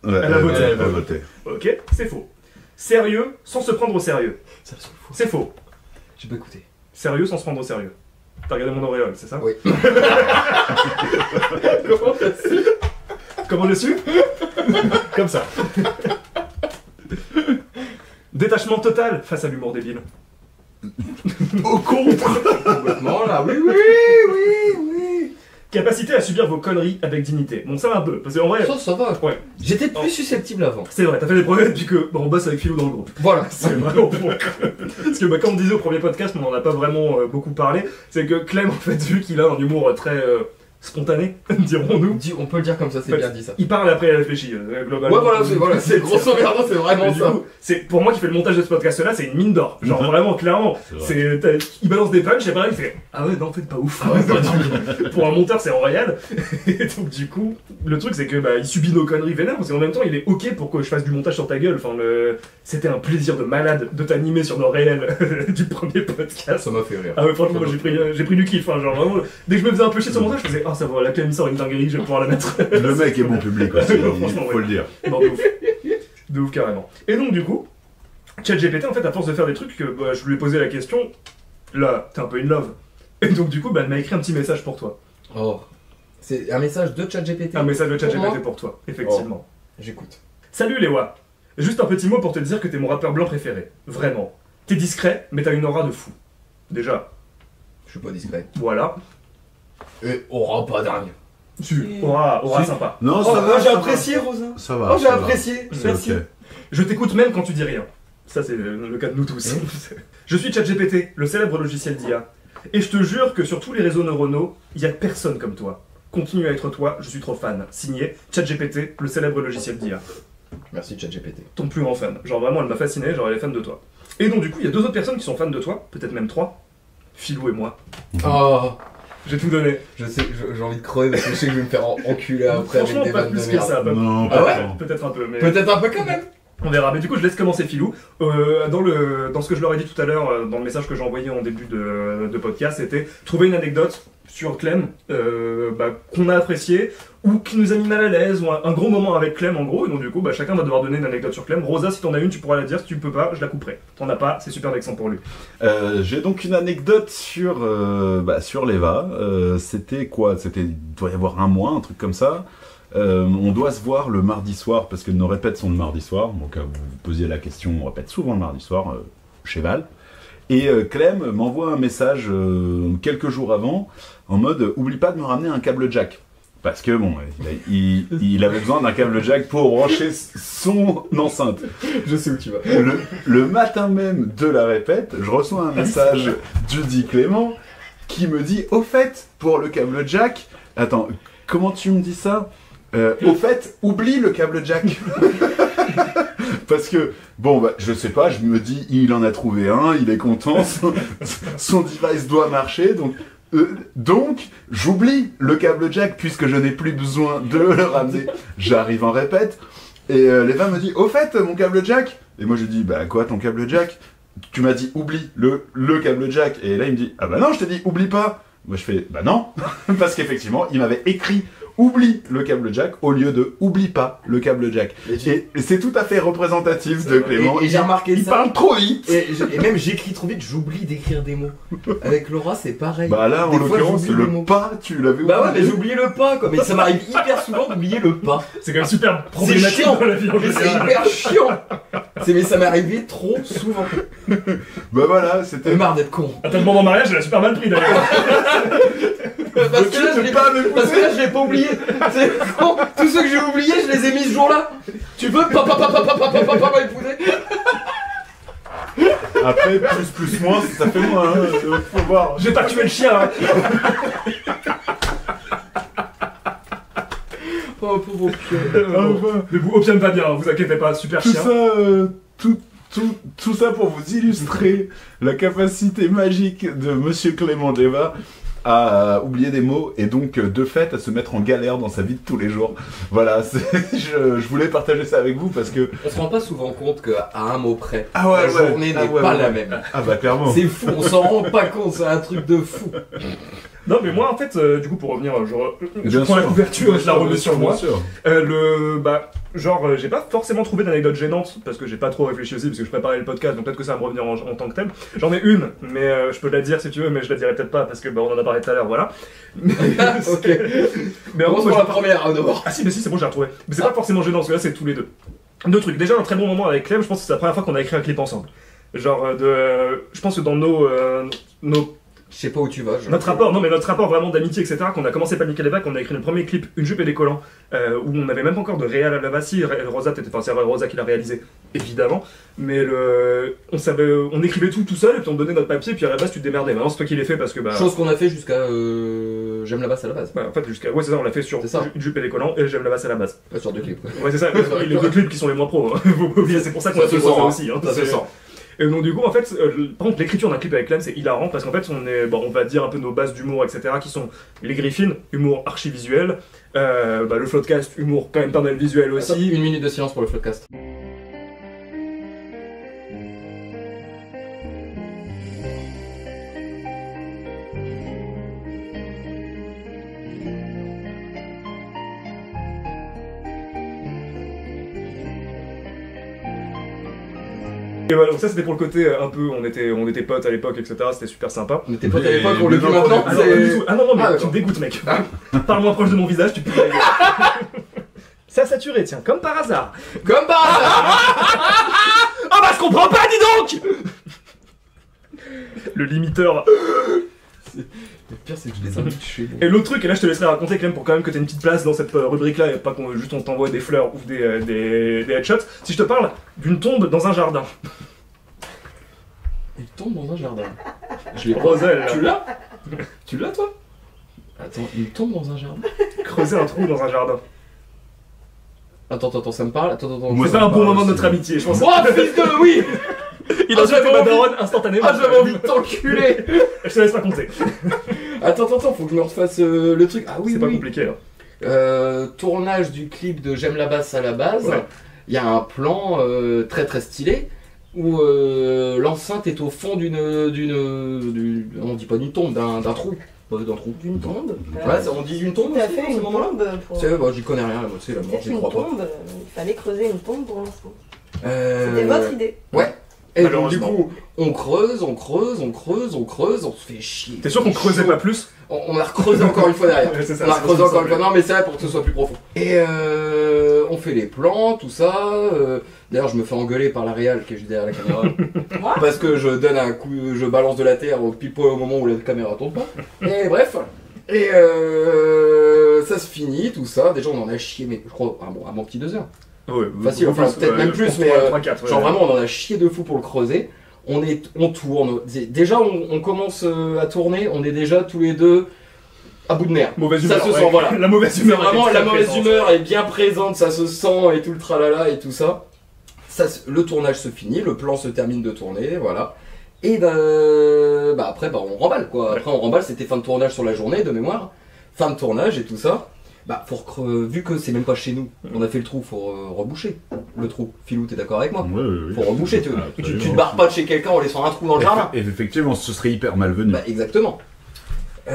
Ouais, Elle a voté. Elle a voté. Ok, c'est faux. Sérieux sans se prendre au sérieux. C'est absolument faux. C'est faux. J'ai pas écouté. Sérieux sans se prendre au sérieux. T'as regardé mon auréole, c'est ça? Oui. Comment t'as su? Comment j'ai su? Comme ça. Détachement total face à l'humour débile. Au contre. Complètement là, oui. Capacité à subir vos conneries avec dignité. Bon, ça va un peu, parce qu'en vrai, Ça va. ouais, J'étais plus susceptible avant. c'est vrai, t'as fait des progrès depuis que on bosse avec Philou dans le groupe. Voilà. C'est vraiment bon. Parce que, comme on disait au premier podcast, mais on n'en a pas vraiment beaucoup parlé, c'est que Clem, en fait, vu qu'il a un humour très spontané, dirons-nous, On peut le dire comme ça, c'est Ouais. bien dit ça. il parle après il réfléchit, globalement. Ouais, voilà, c'est grosso merdo, c'est vraiment Mais du ça. coup, c'est pour moi qui fait le montage de ce podcast là, c'est une mine d'or. Genre vraiment clairement, il balance des punchs et pareil il fait ah ouais non en fait pas ouf. Pour un monteur c'est royal. Et donc du coup, le truc c'est que bah il subit nos conneries vénères parce qu'en même temps il est ok pour que je fasse du montage sur ta gueule. Enfin c'était un plaisir de malade de t'animer sur nos réels du premier podcast. Ça m'a fait rire. Ah ouais franchement moi, j'ai pris du kiff hein, genre vraiment dès que je me faisais un peu chier sur mon montage je faisais ah ça va la Clem sort une dinguerie je vais pouvoir la mettre. Le mec est bon public aussi, Franchement, faut ouais. le dire. Non, de ouf. De ouf, carrément. Et donc, du coup, ChatGPT, en fait, à force de faire des trucs, bah, je lui ai posé la question, là, t'es un peu in love. Et donc, du coup, bah, elle m'a écrit un petit message pour toi. Oh. C'est un message de ChatGPT. Un message de Pour moi ChatGPT pour toi, effectivement. J'écoute. Salut Léwa. Juste un petit mot pour te dire que t'es mon rappeur blanc préféré. Vraiment. T'es discret, mais t'as une aura de fou. Déjà, Je suis pas discret. voilà. Et aura pas dingue. Aura Si. sympa. Non, Oh, ça moi va. j'ai apprécié, Rosa. Ça va. Oh, j'ai ça va. apprécié. C'est Merci. ok. Je t'écoute même quand tu dis rien. Ça, c'est le cas de nous tous. Je suis ChatGPT, le célèbre logiciel d'IA. Et je te jure que sur tous les réseaux neuronaux, il y a personne comme toi. Continue à être toi, je suis trop fan. Signé ChatGPT, le célèbre logiciel d'IA. Merci ChatGPT. Ton plus grand fan. Genre vraiment, elle m'a fasciné, genre elle est fan de toi. Et donc du coup, il y a deux autres personnes qui sont fans de toi, peut-être même trois. Philou et moi. Oh. J'ai tout donné. Je sais, j'ai envie de crever parce que je sais que je vais me faire enculer après avec Franchement, des pas vannes de plus que merde. ça. Pas... Non, Ah pas ouais tant. Peut-être un peu, mais... Peut-être un peu quand même. On verra. Mais du coup, je laisse commencer Philou. Dans ce que je leur ai dit tout à l'heure, dans le message que j'ai envoyé en début de podcast, c'était trouver une anecdote sur Clem qu'on a appréciée ou qui nous a mis mal à l'aise ou un gros moment avec Clem en gros. Et donc du coup, bah, chacun va devoir donner une anecdote sur Clem. Rosa, si t'en as une, tu pourras la dire. Si tu peux pas, je la couperai. T'en as pas, c'est super vexant pour lui. J'ai donc une anecdote sur l'Eva. C'était quoi? Il doit y avoir un mois, un truc comme ça. On doit se voir le mardi soir parce que nos répètes sont le mardi soir. Donc vous vous posiez la question, on répète souvent le mardi soir. Cheval. Et Clem m'envoie un message quelques jours avant, en mode « Oublie pas de me ramener un câble jack ». Parce que bon, il avait besoin d'un câble jack pour brancher son enceinte. Je sais où tu vas. Le matin même de la répète, je reçois un message du dit Clément qui me dit « Au fait, pour le câble jack... » Attends, comment tu me dis ça ? Au fait, oublie le câble jack. Parce que, bon, bah, je sais pas, je me dis, il en a trouvé un, il est content, son device doit marcher, donc j'oublie le câble jack puisque je n'ai plus besoin de le ramener. J'arrive en répète, et Léva me dit, au fait, mon câble jack. Et moi je dis, bah quoi, ton câble jack ? Tu m'as dit, oublie le câble jack. Et là il me dit, ah bah non, je t'ai dit, oublie pas. Moi je fais, bah non, parce qu'effectivement, il m'avait écrit oublie le câble jack au lieu de oublie pas le câble jack. Et c'est tout à fait représentatif de Clément. Et j'ai remarqué ça. Il parle trop vite. Et même j'écris trop vite, j'oublie d'écrire des mots. Avec Laura, c'est pareil. Bah là, en l'occurrence, le pas, tu l'avais oublié. Bah ouais, mais j'ai oublié le pas, quoi. Mais ça m'arrive hyper souvent d'oublier le pas. C'est quand même super problématique chiant. dans la vie en Mais c'est général. hyper chiant. Mais ça m'est arrivé trop souvent. Bah voilà, c'était. J'ai marre d'être con. À tel moment en mariage, elle a super mal pris d'ailleurs. Parce que là, je l'ai pas oublié. C'est con. Tous ceux que j'ai oubliés, je les ai mis ce jour-là. Tu veux papa m'épouser. Après, plus, moins, ça fait moins, hein. Faut voir. J'ai pas tué le chien, hein. Oh, pauvre chien. Mais vous, Opium va bien, vous inquiétez pas, super Tout chien. ça, tout ça pour vous illustrer la capacité magique de Monsieur Clément Deva à oublier des mots et donc de fait à se mettre en galère dans sa vie de tous les jours. Voilà, je voulais partager ça avec vous parce que... On se rend pas souvent compte qu'à un mot près, Ah ouais, la journée n'est pas la même. Ah bah clairement. C'est fou, on s'en rend pas compte, c'est un truc de fou. Non mais moi en fait, du coup pour revenir, je Bien prends la sûr. couverture et je la remets sur moi. Bien sûr. J'ai pas forcément trouvé d'anecdote gênante parce que j'ai pas trop réfléchi aussi parce que je préparais le podcast donc peut-être que ça va me revenir en tant que thème. J'en ai une, mais je peux te la dire si tu veux, mais je la dirai peut-être pas parce que on en a parlé tout à l'heure, voilà. Ok. Mais en Commence gros, pour la première, d'abord. Ah si, mais si, c'est bon, j'ai retrouvé. Mais c'est pas forcément gênant parce que là c'est tous les deux. Deux trucs. Déjà un très bon moment avec Clem, je pense que c'est la première fois qu'on a écrit un clip ensemble. Je pense que dans nos Je sais pas où tu vas. notre rapport vraiment d'amitié, etc., qu'on a commencé Paniquer les Bacs, on a écrit le premier clip, Une jupe et des collants, où on n'avait même pas encore de réal à la Vassie, c'est Rosa qui l'a réalisé, évidemment, mais on écrivait tout seul, et puis on donnait notre papier, puis à la base tu te démerdais. Maintenant c'est toi qui l'as fait parce que Chose qu'on a fait jusqu'à J'aime la basse à la base. en fait jusqu'à... Ouais c'est ça, on l'a fait sur C'est ça. Une jupe et des collants, et J'aime la basse à la base. Pas sur deux clips. Ouais c'est ça, les deux clips qui sont les moins pros, hein. Faut pas oublier, c'est pour ça qu'on a fait ça aussi. Hein. Ça se sent. Et donc du coup en fait, par contre l'écriture d'un clip avec Clem c'est hilarant parce qu'en fait on va dire un peu nos bases d'humour etc qui sont les Griffins, humour archi-visuel, le Floodcast, humour quand même pas mal visuel aussi. Attends, une minute de silence pour le Floodcast. Et voilà, donc ça c'était pour le côté un peu, on était potes à l'époque etc, c'était super sympa. On était potes à l'époque, on le dit maintenant. Ah non, pas du tout. Ah non, mais tu d'accord. me dégoûtes mec. Parle-moi proche de mon visage, tu peux y aller. Ça a saturé, tiens, comme par hasard. Comme par hasard. Ah bah je comprends pas, dis donc. Le limiteur. Le pire c'est que je les invite chez moi. Et l'autre truc, et là je te laisserai raconter Clem pour quand même que t'aies une petite place dans cette rubrique là et pas qu'on juste on t'envoie des fleurs ou des headshots. Si je te parle d'une tombe dans un jardin. Il tombe dans un jardin. Je l'ai Roselle là. Tu l'as? Tu l'as toi? Attends, il tombe dans un jardin? Creuser un trou dans un jardin. Attends, ça me parle. Attends. Moi, C'était un bon moment de notre amitié, je pense. Oh fils de oui! Il a Ah, fait j'avais ma envie. daronne instantanément. Ah j'avais envie de t'enculer! Je te laisse raconter. Attends, faut que je me refasse le truc. Ah oui, C'est pas oui. compliqué hein. Tournage du clip de J'aime la basse à la base. Ouais. Il y a un plan très très stylé où l'enceinte est au fond d'une on dit pas d'une tombe, d'un trou. D'un trou. D'une tombe. Ouais, on dit d'une tombe Tu as aussi, fait dans ce une moment-là. tombe pour... C'est j'y connais rien, moi, c'est la mort, Peut-être j'y une crois pas. tombe, il fallait creuser une tombe pour l'instant. C'était votre idée. Ouais. Et donc, du coup, on creuse, on se fait chier. T'es sûr qu'on creusait pas plus? On a recreusé encore une fois derrière. Ouais, ça, on a recreusé encore une fois. Non, mais c'est vrai pour que ce soit plus profond. Et on fait les plans, tout ça. D'ailleurs, je me fais engueuler par la réal qui est juste derrière la caméra. Parce que je donne un coup, je balance de la terre au pile poil au moment où la caméra tourne pas. Et bref. Et ça se finit, tout ça. Déjà, on en a chié, mais je crois, un bon petit 2 heures. Ouais, facile, enfin peut-être même plus, mais 3-4, genre vraiment, on en a chié de fou pour le creuser. On tourne. Déjà, on commence à tourner, on est déjà tous les deux à bout de nerfs. Mauvaise humeur. Ça se sent, voilà. La mauvaise humeur. Vraiment, la mauvaise humeur est bien présente, ça se sent et tout le tralala et tout ça. Le tournage se finit, le plan se termine de tourner, voilà. Et après, on remballe quoi. Après, on remballe, c'était fin de tournage sur la journée de mémoire. Fin de tournage et tout ça. Vu que c'est même pas chez nous, on a fait le trou, faut reboucher le trou. Philou, t'es d'accord avec moi? Oui. Faut reboucher, tu te barres pas de chez quelqu'un en laissant un trou dans le jardin. Effectivement, ce serait hyper malvenu. Exactement. Et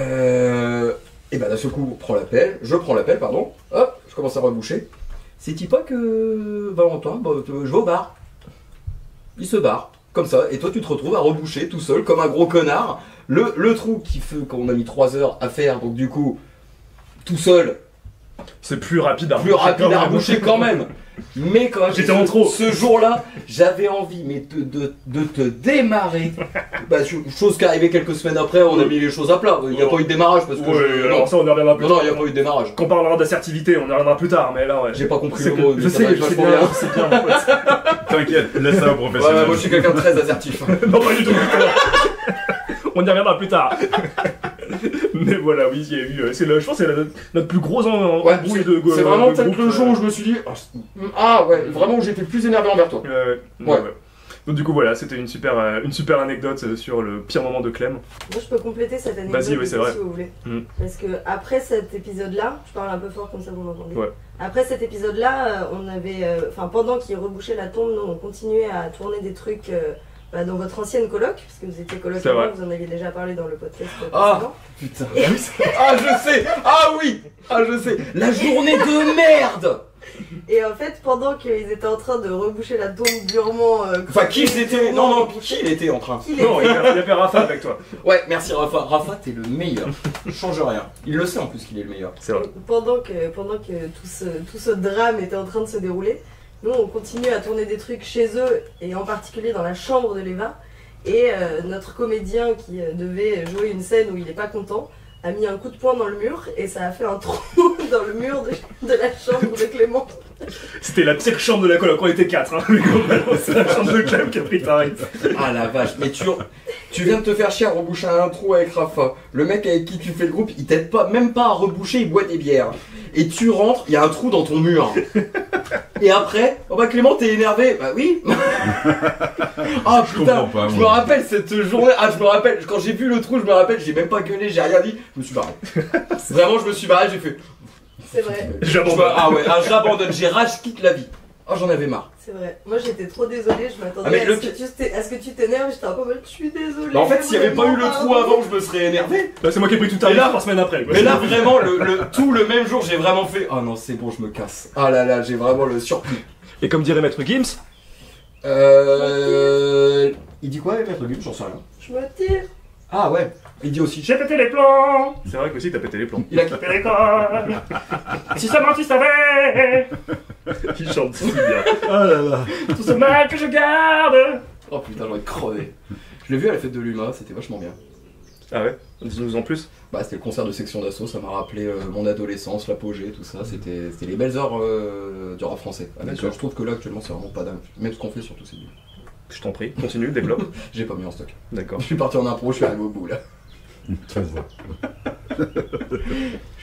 d'un seul coup, je prends l'appel, pardon. Hop, je commence à reboucher. C'est-il pas que Valentin, je vais au bar. Il se barre, comme ça, et toi tu te retrouves à reboucher tout seul, comme un gros connard. Le trou qu'on a mis 3 heures à faire, donc du coup, tout seul. C'est plus rapide à reboucher quand même. Mais quand j'étais en trop. Ce jour-là, j'avais envie de te démarrer. Chose qui est arrivée quelques semaines après, on a mis les choses à plat. Il n'y a pas eu de démarrage parce que alors ça on y reviendra plus tard. Non, il n'y a pas eu de démarrage. Quand on parlera d'assertivité, on y reviendra plus tard, mais là ouais. J'ai pas compris le mot. Je sais bien, c'est bien mon pote. T'inquiète, laisse ça au professionnel. Ouais, moi je suis quelqu'un de très assertif. Non, pas du tout. On y reviendra plus tard. Mais voilà, oui, il y a eu. Je pense que c'est notre plus gros embrouille de c'est vraiment peut-être le jour où je me suis dit. Ah ouais, vraiment où j'étais le plus énervé envers toi. Ouais. Donc du coup voilà, c'était une super anecdote sur le pire moment de Clem. Moi je peux compléter cette anecdote si vous voulez. Parce que après cet épisode-là, je parle un peu fort comme ça vous m'entendez. Ouais. Après cet épisode-là, on avait, pendant qu'il rebouchait la tombe, nous on continuait à tourner des trucs dans votre ancienne coloc, parce que vous étiez coloc avant, vous en aviez déjà parlé dans le podcast précédent. Putain. Je sais. Je sais. La journée de merde. Et en fait, pendant qu'ils étaient en train de reboucher la tombe durement... qui il était en train? Non, il y avait Rafa avec toi. Ouais, merci Rafa. Rafa, t'es le meilleur. Je change rien. Il le sait en plus qu'il est le meilleur. C'est vrai. Pendant que tout ce drame était en train de se dérouler, nous on continue à tourner des trucs chez eux, et en particulier dans la chambre de l'Eva. Et notre comédien qui devait jouer une scène où il est pas content, a mis un coup de poing dans le mur et ça a fait un trou dans le mur de la chambre de Clément. C'était la pire chambre de la coloc, on était 4 hein. C'est la chambre de Clem qui a pris pareil. Ah la vache, mais tu viens de te faire chier à reboucher un trou avec Rafa. Le mec avec qui tu fais le groupe, il t'aide même pas à reboucher, il boit des bières. Et tu rentres, il y a un trou dans ton mur. Et après, Clément t'es énervé? Bah oui. Ah putain, je me rappelle cette journée, je me rappelle, quand j'ai vu le trou, je me rappelle, j'ai même pas gueulé, j'ai rien dit, je me suis barré. Vraiment, je me suis barré, j'ai fait... C'est vrai. J'abandonne, j'ai rage quitte la vie. Oh, j'en avais marre. C'est vrai. Moi j'étais trop désolée, je m'attendais à ce que tu t'énerves, j'étais un peu mal, je suis désolée. En fait, s'il n'y avait pas eu le trou avant, je me serais énervé. Là, c'est moi qui ai pris tout à l'heure 3 semaines après. Mais là, vraiment, le même jour, j'ai vraiment fait. Oh non, c'est bon, je me casse. Ah là, j'ai vraiment le surpris. Et comme dirait Maître Gims. Il dit quoi, Maître Gims? J'en sais rien. Je me tire. Ah ouais. Il dit aussi. J'ai pété les plombs. C'est vrai qu'aussi t'as pété les plombs. Il a pété les cornes. Si seulement tu savais. Il chante si bien. Oh là là. Tout ce mal que je garde. Oh putain, j'aurais crevé. Je l'ai vu à la fête de l'UMA, c'était vachement bien. Ah ouais? Dis-nous en plus. C'était le concert de Section d'Assaut, ça m'a rappelé mon adolescence, l'apogée, tout ça. C'était les belles heures du rap français. Je trouve que là actuellement c'est vraiment pas dingue. Même ce qu'on fait surtout c'est bien. Je t'en prie, continue, développe. J'ai pas mis en stock. D'accord. Je suis parti en impro, je suis arrivé au bout là.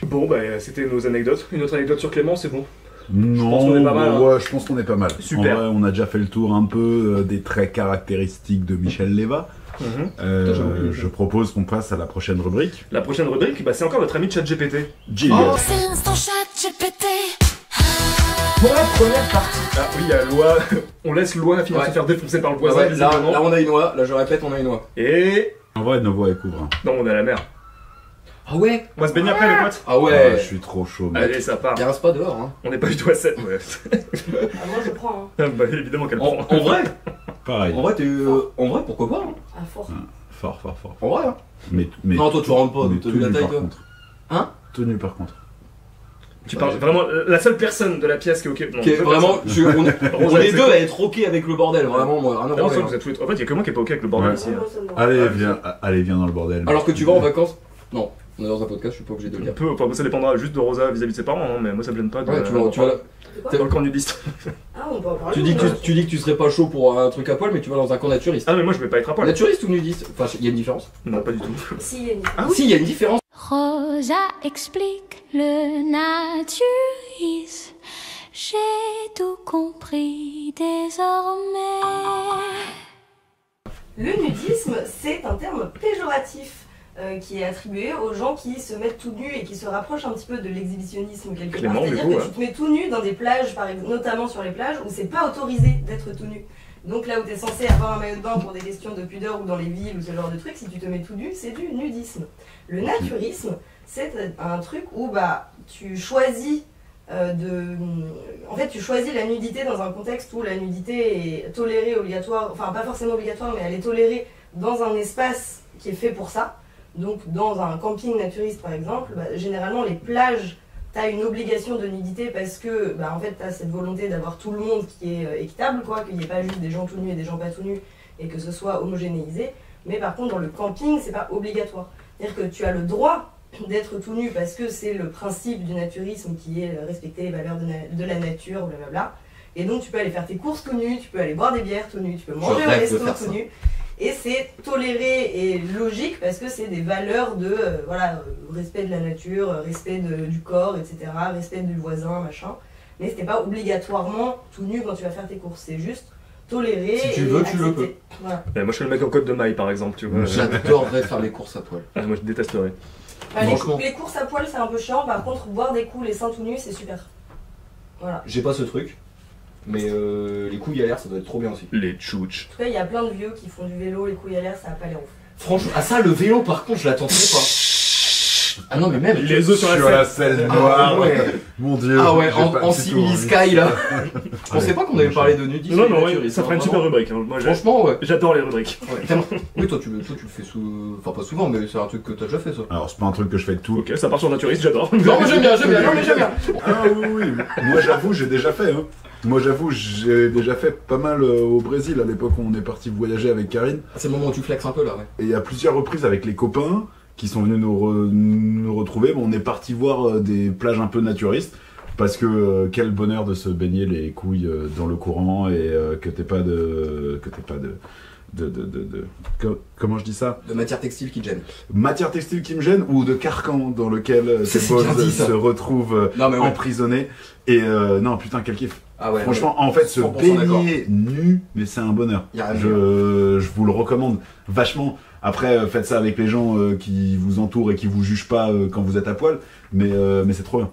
Bon, c'était nos anecdotes. Une autre anecdote sur Clément, c'est bon? Non, je pense qu'on est pas mal. Ouais, je pense qu'on est pas mal. Super. En vrai, on a déjà fait le tour un peu des traits caractéristiques de Michel Léva. Je propose qu'on passe à la prochaine rubrique. La prochaine rubrique, c'est encore notre ami ChatGPT. C'est l'instant ChatGPT. Pour la première partie. Ah oui, il y a Loi. On laisse Loi finir de se faire défoncer par le voisin. Là, on a une oie. Là, je répète, on a une oie. Et. En vrai, nos voix elles couvrent. Non, on est à la mer. Ah ouais? On va se baigner après, les potes. Ah ouais. Je suis trop chaud, mec. Allez, ça part. Il reste pas dehors, hein. On n'est pas du tout à 7. Ouais. Moi je prends. Évidemment qu'elle prend. En vrai? Pareil. En vrai, pourquoi pas hein. À force. Fort. En vrai, hein. Mais, non, toi tu rentres pas, mais t'as vu la tenue, taille par toi contre. Hein? Tenue par contre. Tu parles vraiment la seule personne de la pièce qui est ok. Non, Qui est vraiment, on est deux à être ok avec le bordel, vraiment, moi, rien à voir. Vous êtes tous les trois. En fait, il y a que moi qui est pas ok avec le bordel Ouais. ici. hein. Allez, viens dans le bordel. Alors que tu vas en vacances. Non, on est dans un podcast, je suis pas obligé de le Un dire. peu, enfin, ça dépendra juste de Rosa vis-à-vis de ses parents, hein, mais moi ça me gêne pas. Ouais, tu vas dans le camp nudiste. Ah, on peut en parler. tu dis que tu serais pas chaud pour un truc à poil, mais tu vas dans un camp naturiste. Ah, mais moi je vais pas être à poil. Naturiste ou nudiste? Enfin, il y a une différence. Non, pas du tout. Si, il y a une Ah oui, il y a une différence. Rosa explique le naturisme. J'ai tout compris désormais. Le nudisme, c'est un terme péjoratif qui est attribué aux gens qui se mettent tout nus et qui se rapprochent un petit peu de l'exhibitionnisme quelque part. Clément, C'est-à-dire du coup, que tu te mets tout nu dans des plages, par exemple, notamment sur les plages, où c'est pas autorisé d'être tout nu. Donc là où tu es censé avoir un maillot de bain pour des questions de pudeur ou dans les villes ou ce genre de trucs, si tu te mets tout nu, c'est du nudisme. Le naturisme, c'est un truc où bah, tu choisis en fait, tu choisis la nudité dans un contexte où la nudité est tolérée, obligatoire, enfin pas forcément obligatoire, mais elle est tolérée dans un espace qui est fait pour ça. Donc dans un camping naturiste par exemple, bah, généralement les plages, tu as une obligation de nudité parce que bah, en fait, tu as cette volonté d'avoir tout le monde qui est équitable, quoi, qu'il n'y ait pas juste des gens tout nus et des gens pas tout nus et que ce soit homogénéisé. Mais par contre, dans le camping, c'est pas obligatoire. C'est-à-dire que tu as le droit d'être tout nu parce que c'est le principe du naturisme qui est respecter les valeurs de la nature, blablabla. Et donc tu peux aller faire tes courses tout nu, tu peux aller boire des bières tout nu, tu peux manger au resto tout nu. Et c'est toléré et logique parce que c'est des valeurs de respect de la nature, respect du corps, etc., respect du voisin, machin. Mais c'était pas obligatoirement tout nu quand tu vas faire tes courses, c'est juste toléré. Si tu veux, tu accepté. le peux. Voilà. Moi je suis le mec en côte de maille par exemple, tu vois. J'adorerais faire les courses à poil. Moi je détesterais. Les courses à poil c'est un peu chiant, par contre boire des coups les seins tout nus c'est super. Voilà. J'ai pas ce truc, mais les couilles à l'air ça doit être trop bien aussi. Les tchouches. En tout cas il y a plein de vieux qui font du vélo, les couilles à l'air ça a pas l'air ouf. Franchement, ça le vélo par contre je l'attendais pas. Ah non mais même les œufs sur la selle noire. Ah ouais. Mon dieu. Ah ouais, j'ai pas en du tout simili envie. Sky là. Je pensais pas qu'on avait parlé de nudisme. Non, et mais naturisme, ouais, ça ferait une hein, super vraiment. rubrique. Hein. Moi, Franchement, ouais. j'adore les rubriques. Oui, toi tu le fais enfin pas souvent, mais c'est un truc que t'as déjà fait ça. Alors, c'est pas un truc que je fais de tout. Ok, ça part sur naturiste, j'adore. Non, mais j'aime bien, non, mais j'aime bien. Ah oui. Moi, j'avoue, j'ai déjà fait. Hein. Moi, j'avoue, j'ai déjà fait pas mal au Brésil à l'époque où on est parti voyager avec Karine. C'est le moment où tu flexes un peu là, ouais. Et à plusieurs reprises avec les copains qui sont venus nous retrouver, on est parti voir des plages un peu naturistes. Parce que quel bonheur de se baigner les couilles dans le courant et que t'aies pas de comment je dis ça? De matière textile qui te gêne. Matière textile qui me gêne ou de carcan dans lequel C'est tes bien dit, balls ça. se retrouvent Non, mais ouais. emprisonnés. Et non, putain, quel kiff. Ah ouais. Franchement, en fait, se 100% baigner nu, mais c'est un bonheur. Y a rien à Je vous le recommande vachement. Après, faites ça avec les gens qui vous entourent et qui vous jugent pas quand vous êtes à poil, mais c'est trop bien.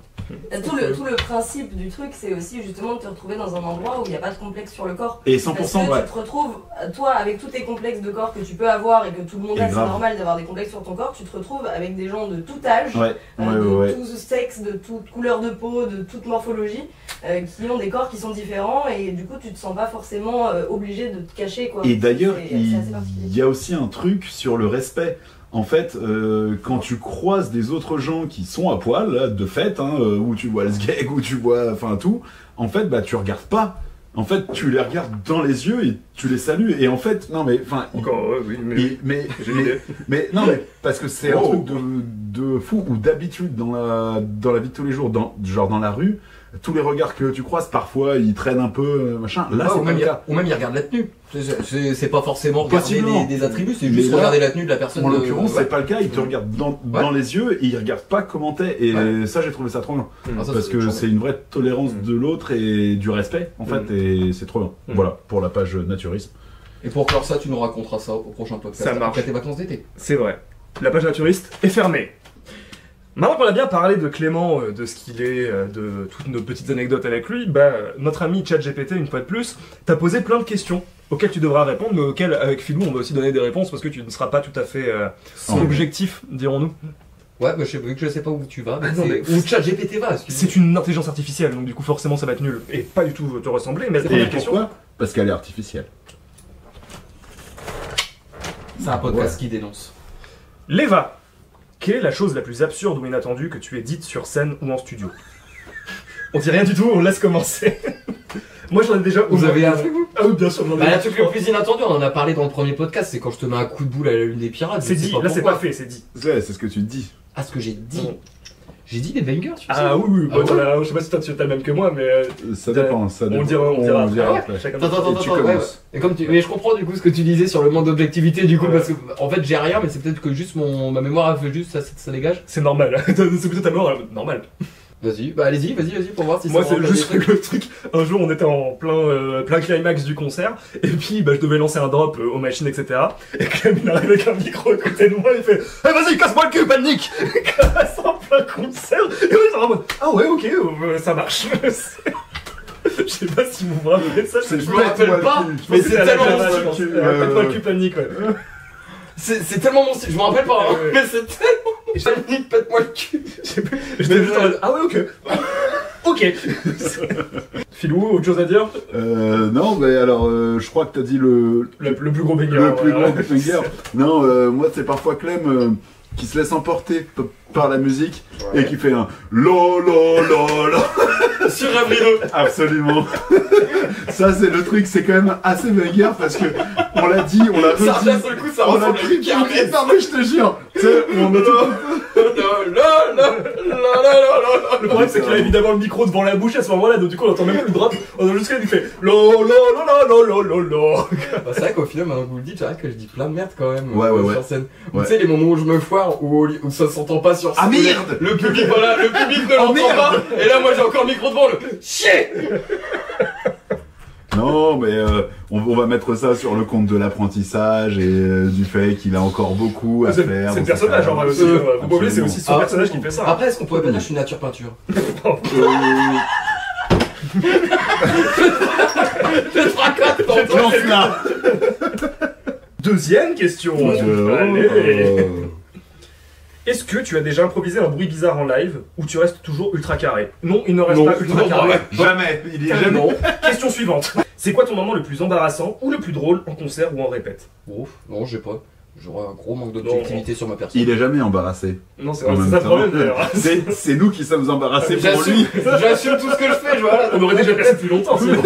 Tout le principe du truc, c'est aussi justement de te retrouver dans un endroit où il n'y a pas de complexe sur le corps. Et Parce 100%, que ouais. tu te retrouves, toi, avec tous tes complexes de corps que tu peux avoir et que tout le monde Et a, c'est grave. normal d'avoir des complexes sur ton corps, tu te retrouves avec des gens de tout âge, Ouais, de tout sexe, de toute couleur de peau, de toute morphologie, qui ont des corps qui sont différents et du coup tu te sens pas forcément obligé de te cacher, quoi. Et d'ailleurs, C'est assez particulier. il y a aussi un truc sur le respect. En fait, quand tu croises des autres gens qui sont à poil, là, de fait, hein, où tu vois le sgeg, où tu vois, enfin tout, en fait, bah tu regardes pas. En fait, tu les regardes dans les yeux et tu les salues. Et en fait, non mais, enfin, Encore, ouais, oui, mais. J'ai l'idée. mais non mais parce que c'est un truc de fou ou d'habitude dans la vie de tous les jours, genre dans la rue. Tous les regards que tu croises, parfois ils traînent un peu, machin. Là, c'est ou pas même le cas. ils regardent la tenue. C'est pas forcément regarder Possiblement. des attributs, c'est Mais juste là, regarder la tenue de la personne. En l'occurrence, ouais. c'est pas le cas. Ils te regardent dans les yeux et ils regardent pas comment t'es. Et Ouais. ça, j'ai trouvé ça trop bien. Ah, ça, Parce que c'est une vraie tolérance de l'autre et du respect, en fait. Et c'est trop bien. Voilà, pour la page naturisme. Et pour clore ça, tu nous raconteras ça au prochain podcast. Ça marche. Après tes vacances d'été. C'est vrai. La page naturiste est fermée. Maintenant qu'on a bien parlé de Clément, de ce qu'il est, de toutes nos petites anecdotes avec lui, bah, notre ami ChatGPT, une fois de plus, t'a posé plein de questions auxquelles tu devras répondre, mais auxquelles, avec Philou, on va aussi donner des réponses parce que tu ne seras pas tout à fait objectif, dirons-nous. Ouais, bah, vu que je sais pas où tu vas, Ah non, mais- où ChatGPT va, excuse-moi. C'est une intelligence artificielle, donc du coup, forcément, ça va être nul. Et pas du tout te ressembler, mais la première Et question. pourquoi? Parce qu'elle est artificielle. C'est un podcast qui dénonce. Léva, quelle est la chose la plus absurde ou inattendue que tu aies dite sur scène ou en studio? On dit rien du tout, on laisse commencer. Moi j'en ai déjà... Vous avez un truc vous? Ah oui, bien sûr, j'en ai Bah, le truc le plus inattendu, on en a parlé dans le premier podcast, c'est quand je te mets un coup de boule à la lune des pirates. C'est dit, là c'est pas fait, c'est dit. Ouais, c'est ce que tu te dis. Ah, ce que j'ai dit. J'ai dit des bangers, tu sais. Ah oui, Ah ouais. je sais pas si toi tu as le même que moi, mais... Ça dépend, ça dépend. On dira après. après. Chacun Attends, Et tu ouais. commences. Et comme tu... Mais je comprends du coup ce que tu disais sur le manque d'objectivité du coup, parce que en fait j'ai rien, mais c'est peut-être que juste ma mémoire a fait juste, ça dégage. C'est normal, c'est plutôt ta mort, normal. Vas-y, bah allez-y, pour voir si Moi ça c'est me rappelle juste des trucs. le truc, un jour on était en plein climax du concert, et puis je devais lancer un drop aux machines, etc. Et Clem il arrive avec un micro à côté de moi, il fait « Eh vas-y, casse-moi le cul, panique !» Casse en plein concert, et moi j'étais en mode « Ah ouais, ok, ça marche !» Je sais pas si vous vous rappelez ça, Je me rappelle pas, mais c'est tellement mon style. Pète-moi le cul, panique, ouais. C'est tellement mon style, je me rappelle pas, hein, mais c'est tellement mon style, pète-moi le cul. J'étais juste en mode « Ah ouais, ok. Ok. » Philou, autre chose à dire? Non, mais alors, je crois que t'as dit le plus gros banger. le plus voilà. grand banger. Non, moi c'est parfois Clem qui se laisse emporter par la musique et qui fait un lo lo lo lo. Sur un rideau. Absolument. Ça c'est le truc, c'est quand même assez banger parce que on l'a dit, on l'a redit. Ça revient sur le coup, ça On l'a ressemble à une kermesse. Non mais je te jure, tu sais, on a tout... Le problème c'est qu'il a évidemment le micro devant la bouche à ce moment-là, donc du coup on entend même plus le drop, on a juste quelqu'un qui fait lo lo lo lo lo lo lo. Bah, c'est vrai qu'au final, maintenant que vous le dites, j'arrête que je dis plein de merde quand même Ouais. sur scène. Ouais. Tu sais, les moments où je me foire, où ça s'entend pas sur scène. Ah, merde. Le public, voilà, le public ne Oh, l'entend merde. pas. Et là, moi j'ai encore le micro devant, le chier. Non, mais on va mettre ça sur le compte de l'apprentissage et du fait qu'il a encore beaucoup à C'est faire. le dans personnage sa en vrai aussi, carrière. vous pouvez, c'est aussi son Ah, personnage qui fait ça. Après, est-ce qu'on pourrait pas dire que je suis nature peinture? Je tracasse dans Lance-la. Deuxième question. Allez. Est-ce que tu as déjà improvisé un bruit bizarre en live ou tu restes toujours ultra carré? Non, il ne reste Non, pas ultra non, carré. ouais. Jamais, il est jamais. Non. Question suivante. C'est quoi ton moment le plus embarrassant ou le plus drôle en concert ou en répète? Ouf, non, j'ai pas. J'aurais un gros manque d'objectivité sur ma personne. Il est jamais embarrassé. Non, c'est En vrai, c'est même ça le temps. problème d'ailleurs. C'est nous qui sommes embarrassés pour lui. J'assume tout ce que je fais, voilà. On aurait déjà passé depuis longtemps sinon.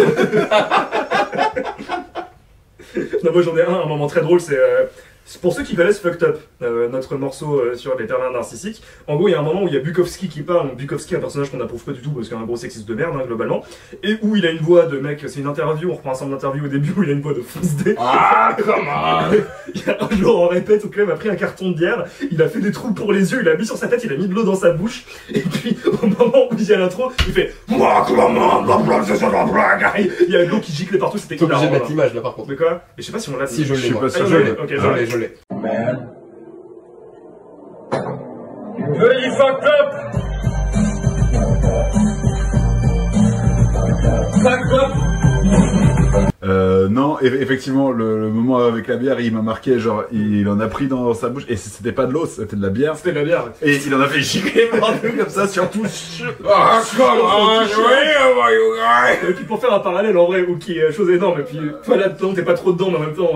Non, moi j'en ai un moment très drôle, c'est pour ceux qui connaissent Fucked Up, notre morceau sur les pervers narcissiques. En gros, il y a un moment où il y a Bukowski qui parle. Bukowski, un personnage qu'on approuve pas du tout parce qu'il est un gros sexiste de merde, hein, globalement. Et où il a une voix de mec, c'est une interview, on reprend ensemble l'interview au début où il a une voix de fonce dé. Ah, comment? Il y a un jour, on répète, où Clem a pris un carton de bière, il a fait des trous pour les yeux, il a mis sur sa tête, il a mis de l'eau dans sa bouche. Et puis, au moment où il y a l'intro, il fait moi, Clément, il y a de l'eau qui giclait partout, c'était T'es obligé de hilarant, mettre hein. l'image là par contre. Mais quoi? Et je sais pas si on l'a. Si, je Je suis l'ai. moi. pas sûr. Ah, je l'ai. ok, Je l'ai. You fucked up! Fucked up! Non, effectivement, le moment avec la bière, il m'a marqué, genre, il en a pris dans sa bouche, et c'était pas de l'eau, c'était de la bière, C'était de la bière. et il en a fait gicler partout comme ça, surtout. Ah, come on, you guys! Et puis pour faire un parallèle en vrai, ou qui est chose énorme, et puis toi là-dedans t'es pas trop dedans, mais en même temps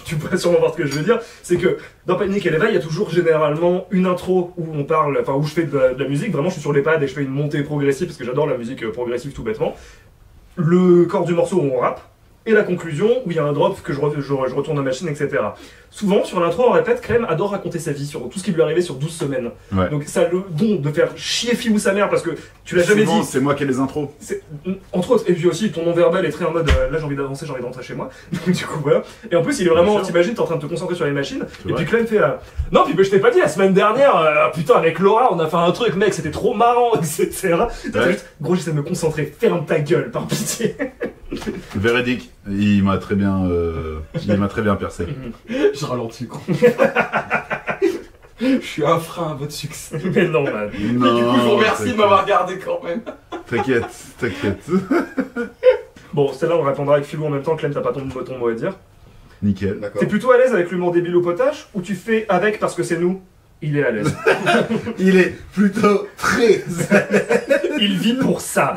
tu pourrais sûrement voir ce que je veux dire, c'est que dans Panic et l'éveil, il y a toujours généralement une intro où on parle, enfin où je fais de la musique, vraiment je suis sur les pads et je fais une montée progressive parce que j'adore la musique progressive tout bêtement. Le corps du morceau où on rappe, et la conclusion où il y a un drop que je retourne à machine, etc. Souvent, sur l'intro, on répète, Clem adore raconter sa vie sur tout ce qui lui est arrivé sur 12 semaines. Ouais. Donc ça a le don de faire chier Phil ou sa mère parce que tu l'as jamais Souvent, dit. c'est moi qui ai les intros. Entre autres, et puis aussi ton non-verbal est très en mode là j'ai envie d'avancer, j'ai envie de rentrer chez moi. Donc du coup voilà. Et en plus il est vraiment, Bien sûr. t'imagines, t'es en train de te concentrer sur les machines. C'est Et vrai. puis Clem fait non, puis je t'ai pas dit la semaine dernière, putain avec Laura on a fait un truc mec, c'était trop marrant, etc. T'as Ouais. juste, gros j'essaie de me concentrer, ferme ta gueule par pitié. Véridique, il m'a très bien percé. Je ralentis, gros. Je suis un frein à votre succès. Mais non man. Non, Du coup, je vous remercie de m'avoir regardé quand même. T'inquiète, t'inquiète. Bon celle-là on répondra avec Philou en même temps, Clem t'as pas ton mot à dire. Nickel. D'accord. T'es plutôt à l'aise avec l'humour débile au potage ou tu fais avec parce que c'est nous? Il est à l'aise. Il est plutôt très... Il vit pour ça.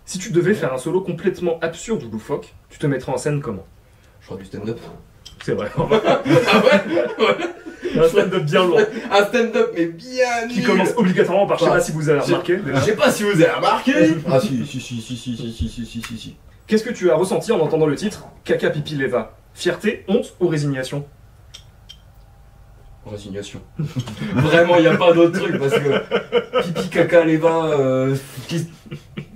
Si tu devais faire un solo complètement absurde ou loufoque, tu te mettrais en scène comment? Je crois du stand-up. C'est vrai. Ah ouais. Un stand-up bien lourd. Un stand-up mais bien Qui nul. commence obligatoirement par, je sais pas si vous avez remarqué. Je sais pas si vous avez remarqué. Ah si. Qu'est-ce que tu as ressenti en entendant le titre Caca Pipi Leva? Fierté, honte ou résignation? Résignation. Vraiment, il n'y a pas d'autre truc parce que pipi, caca, Leva.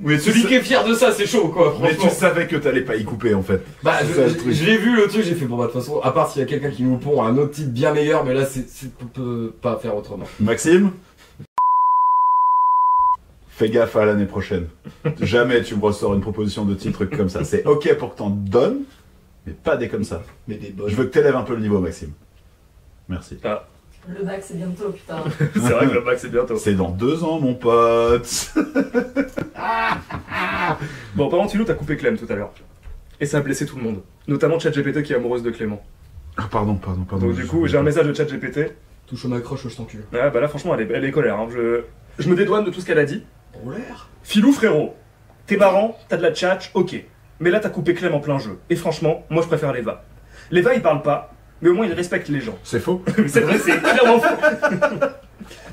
Mais celui qui est fier de ça, c'est chaud quoi. Mais Franchement. tu savais que t'allais pas y couper en fait. Bah, C'est ça, le truc. je l'ai vu le truc, j'ai fait bon bah de toute façon, à part s'il y a quelqu'un qui nous pond un autre titre bien meilleur, mais là on peut pas faire autrement. Maxime, fais gaffe à l'année prochaine. Jamais tu me ressors une proposition de titre comme ça. C'est ok pour que t'en donnes, mais pas des comme ça. Mais des bonnes. Je veux que t'élèves un peu le niveau, Maxime. Merci. Le bac, c'est bientôt, putain. C'est vrai que le bac c'est bientôt. C'est dans 2 ans, mon pote. Bon, par contre, Philou, t'as coupé Clem tout à l'heure. Et ça a blessé tout le monde. Notamment ChatGPT qui est amoureuse de Clément. Ah, pardon. Donc du coup, j'ai un message de ChatGPT. Touche ma croche, je t'encule. Ah bah là, franchement, elle est colère. Hein. Je me dédouane de tout ce qu'elle a dit. Roulaire. Philou, frérot, t'es marrant, t'as de la tchatch, ok. Mais là, t'as coupé Clem en plein jeu. Et franchement, moi, je préfère Leva. Leva, il parle pas, mais au moins, il respecte les gens. C'est faux. C'est vrai, c'est clairement faux.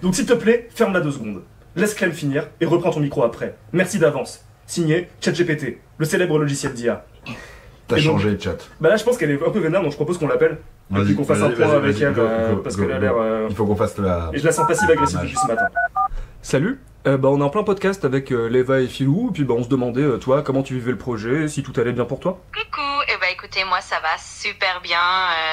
Donc s'il te plaît, ferme-la 2 secondes. Laisse Clem finir et reprends ton micro après. Merci d'avance. Signé ChatGPT, le célèbre logiciel d'IA. T'as Et donc- changé de chat. Bah là, je pense qu'elle est un peu vénère, donc je propose qu'on l'appelle. Et puis qu'on fasse un point avec elle, parce qu'elle a l'air... Il faut qu'on fasse la... Et je la sens passive-agressive depuis ce matin. Salut, on est en plein podcast avec Leva et Philou, et puis on se demandait, toi, comment tu vivais le projet, si tout allait bien pour toi. Coucou, écoutez, moi ça va super bien,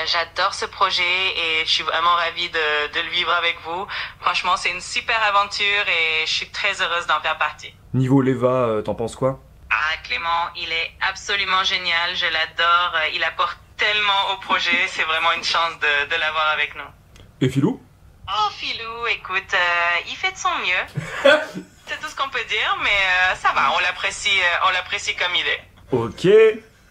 j'adore ce projet et je suis vraiment ravie de le vivre avec vous. Franchement, c'est une super aventure et je suis très heureuse d'en faire partie. Niveau Leva, t'en penses quoi? Ah, Clément, il est absolument génial, je l'adore, il apporte tellement au projet, c'est vraiment une chance de l'avoir avec nous. Et Philou? Oh Philou, écoute, il fait de son mieux. C'est tout ce qu'on peut dire, mais ça va, on l'apprécie comme il est. Ok,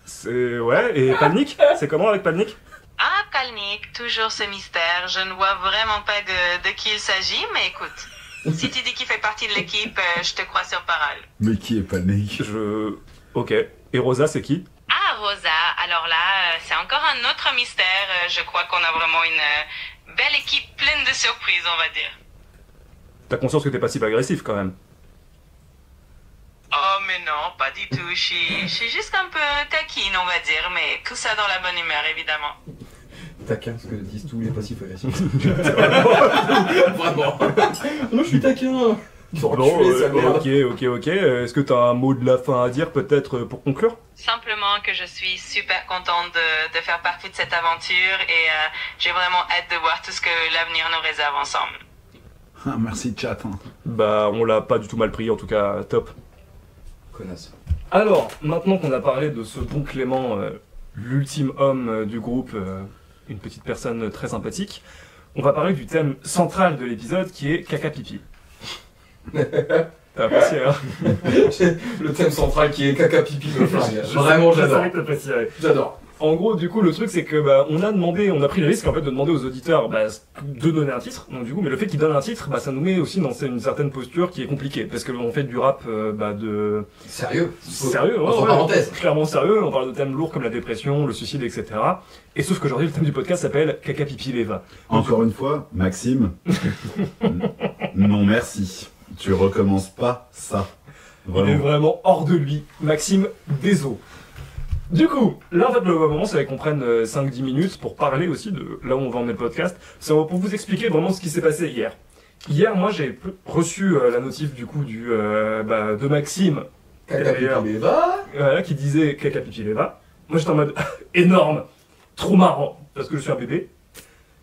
c'est... Ouais, et Palnik? C'est comment avec Palnik? Ah, Kalnick, toujours ce mystère. Je ne vois vraiment pas de qui il s'agit, mais écoute, si tu dis qu'il fait partie de l'équipe, je te crois sur parole. Mais qui est panique? Ok. Et Rosa, c'est qui? Ah, Rosa, alors là, c'est encore un autre mystère. Je crois qu'on a vraiment une belle équipe pleine de surprises, on va dire. T'as conscience que t'es passive-agressif quand même. Oh, mais non, pas du tout. Je suis juste un peu taquine, on va dire, mais tout ça dans la bonne humeur, évidemment. Taquin, ce que disent tous les passifs agressifs. Vraiment. Moi je suis taquin. Ok. Est-ce que t'as un mot de la fin à dire peut-être pour conclure? Simplement que je suis super contente de faire partie de cette aventure et j'ai vraiment hâte de voir tout ce que l'avenir nous réserve ensemble. Ah, merci chat. Hein. Bah, on l'a pas du tout mal pris, en tout cas, top. Connasse. Alors, maintenant qu'on a parlé de ce bon Clément, l'ultime homme du groupe, une petite personne très sympathique, on va parler du thème central de l'épisode qui est caca pipi. T'as apprécié, hein? Le thème central qui est caca pipi me flingue. Vraiment Je j'adore. savais que t'apprécierais. J'adore. En gros, du coup, le truc, c'est que on a pris le risque en fait de demander aux auditeurs de donner un titre. Donc du coup, mais le fait qu'ils donnent un titre, ça nous met aussi dans une certaine posture qui est compliquée, parce qu'on fait du rap de Sérieux. sérieux, ouais, Entre ouais, parenthèses. clairement sérieux. On parle de thèmes lourds comme la dépression, le suicide, etc. Et sauf qu'aujourd'hui, le thème du podcast s'appelle Caca Pipi Leva. Encore une fois, Maxime, non merci. Tu recommences pas ça. Il est Vraiment. vraiment hors de lui. Maxime, désolé. Du coup, là en fait le moment c'est qu'on prenne 5-10 minutes pour parler aussi de là où on va emmener le podcast. C'est pour vous expliquer vraiment ce qui s'est passé hier. Hier, moi j'ai reçu la notif du coup de Maxime, Caca D'ailleurs. pipi Leva. qui disait caca pipi Leva. Moi j'étais en mode énorme, trop marrant, parce que je suis un bébé.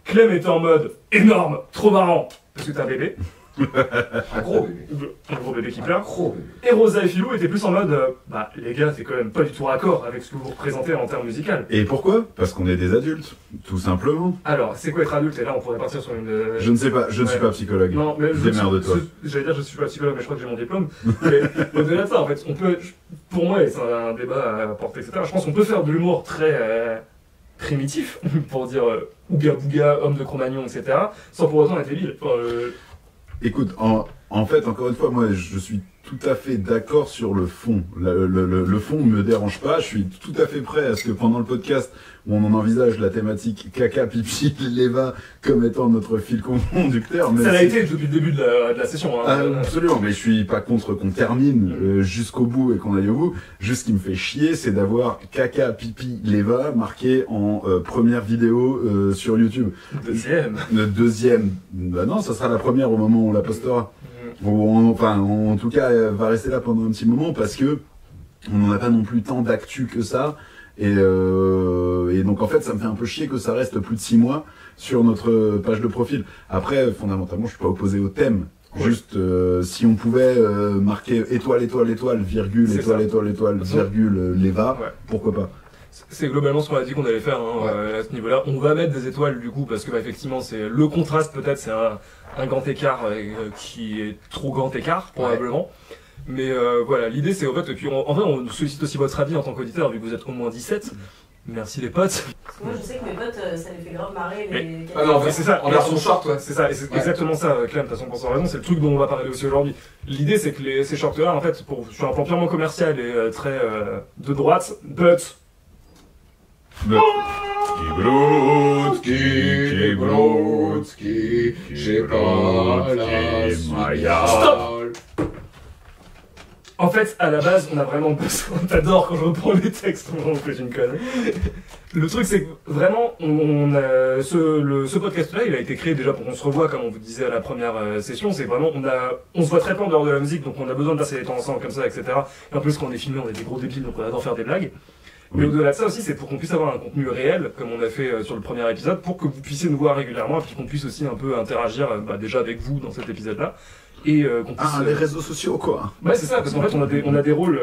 Clem était en mode énorme, trop marrant, parce que t'es un bébé. Un gros bébé. Un gros bébé qui Un pleure. gros bébé. Et Rosa et Philou étaient plus en mode les gars, c'est quand même pas du tout raccord avec ce que vous représentez en termes musical. Et pourquoi? Parce qu'on est des adultes, tout simplement. Alors, c'est quoi être adulte? Et là, on pourrait partir sur une. Je ne sais pas, je ne suis Ouais. pas psychologue. Non, mais Démerde-toi. j'allais dire, je suis pas psychologue, mais je crois que j'ai mon diplôme. Mais au-delà de ça, en fait, pour moi, et c'est un débat à porter, etc., je pense qu'on peut faire de l'humour très primitif, pour dire ouga bouga, homme de Cro-Magnon, etc., sans pour autant être débile. Enfin, Écoute, en fait, encore une fois, moi, je suis tout à fait d'accord sur le fond. Le fond me dérange pas. Je suis tout à fait prêt à ce que pendant le podcast, où on en envisage la thématique caca, pipi, leva comme étant notre fil conducteur. Mais ça l'a été depuis le début de la session. Hein. Absolument, mais je suis pas contre qu'on termine jusqu'au bout et qu'on aille au bout. Juste ce qui me fait chier, c'est d'avoir caca, pipi, leva marqué en première vidéo sur YouTube. Deuxième. Bah non, ça sera la première au moment où on la postera. En tout cas, elle va rester là pendant un petit moment parce que on n'en a pas non plus tant d'actu que ça. Et donc en fait, ça me fait un peu chier que ça reste plus de 6 mois sur notre page de profil. Après, fondamentalement, je suis pas opposé au thème. Ouais. Juste, si on pouvait marquer étoile, virgule, étoile, virgule, Leva, pourquoi pas. C'est globalement ce qu'on a dit qu'on allait faire à ce niveau-là. On va mettre des étoiles du coup parce que effectivement c'est le contraste peut-être, c'est un grand écart qui est trop grand écart probablement. Mais voilà, l'idée c'est en fait, et puis en vrai on sollicite aussi votre avis en tant qu'auditeur vu que vous êtes au moins 17. Merci les potes. Parce que moi je sais que mes potes ça les fait grave marrer. Les... Ah non, en fait, c'est ça. En version short, c'est ça, et c'est exactement ça, Clem, t'as 100% raison, c'est le truc dont on va parler aussi aujourd'hui. L'idée c'est que ces shorts-là, en fait, sur un plan purement commercial et très de droite, Kibroutski, j'ai pas la Stop. En fait, à la base, on a vraiment besoin. T'adores quand je reprends les textes, on fait une conne. Le truc, c'est que vraiment, ce podcast-là, il a été créé déjà pour qu'on se revoie, comme on vous disait à la première session. C'est vraiment, on se voit très peu en dehors de la musique, donc on a besoin de passer les temps ensemble comme ça, etc. Et en plus, quand on est filmé, on est des gros débiles, donc on adore faire des blagues. Mais au-delà de ça aussi, c'est pour qu'on puisse avoir un contenu réel, comme on a fait sur le premier épisode, pour que vous puissiez nous voir régulièrement, et puis qu'on puisse aussi un peu interagir déjà avec vous dans cet épisode-là. Et qu'on puisse, les réseaux sociaux quoi. Ouais c'est ça, parce qu'en fait on a des rôles,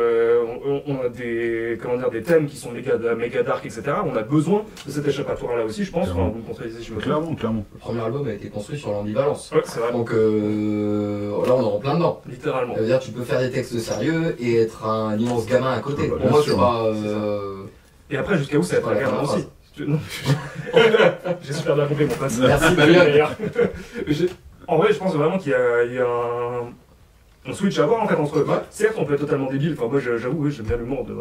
on a des thèmes qui sont méga dark, etc. On a besoin de cet échappatoire là aussi, je pense. Enfin, vous me contredisez si je me trompe. Clairement. Le premier album a été construit sur l'ambivalence. Ouais, c'est vrai. Donc là on est en plein dedans. Littéralement. Ça veut dire que tu peux faire des textes sérieux et être un immense gamin à côté. Pour moi c'est pas. Et après jusqu'à où ça va être un gamin aussi. Non, j'ai super bien compris mon passe. Merci Babylone. En vrai, je pense vraiment qu'il y a un switch à avoir en fait entre. Certes, on peut être totalement débile. Enfin, moi, j'avoue, j'aime bien l'humour de.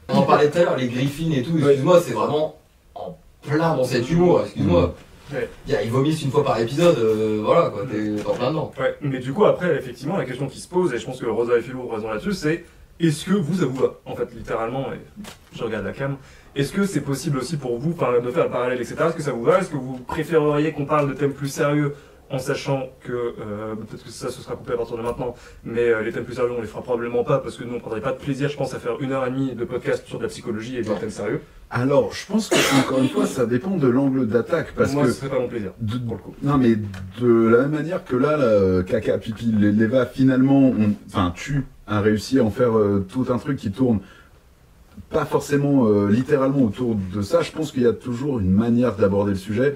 On en parlait tout à l'heure, les Griffins et tout. Excuse-moi, c'est vraiment en plein dans cet humour. Excuse-moi. Ouais. Ils vomissent une fois par épisode. Voilà, quoi. T'es en plein dedans. Ouais. Mais du coup, après, effectivement, la question qui se pose, et je pense que Rosa et Philo ont raison là-dessus, c'est est-ce que ça vous va en fait, littéralement. Et je regarde la cam. Est-ce que c'est possible aussi pour vous, de faire le parallèle, etc. Est-ce que ça vous va? Est-ce que vous préféreriez qu'on parle de thèmes plus sérieux? En sachant que, peut-être que ça se sera coupé à partir de maintenant, mais les thèmes plus sérieux on les fera probablement pas parce que nous on prendrait pas de plaisir je pense à faire 1h30 de podcast sur de la psychologie et des thèmes sérieux. Alors je pense que encore une fois ça dépend de l'angle d'attaque parce moi, que... ce serait pas mon plaisir, pour le coup. Non mais de la même manière que là, caca, pipi, Leva finalement, tu as réussi à en faire tout un truc qui tourne pas forcément littéralement autour de ça, je pense qu'il y a toujours une manière d'aborder le sujet.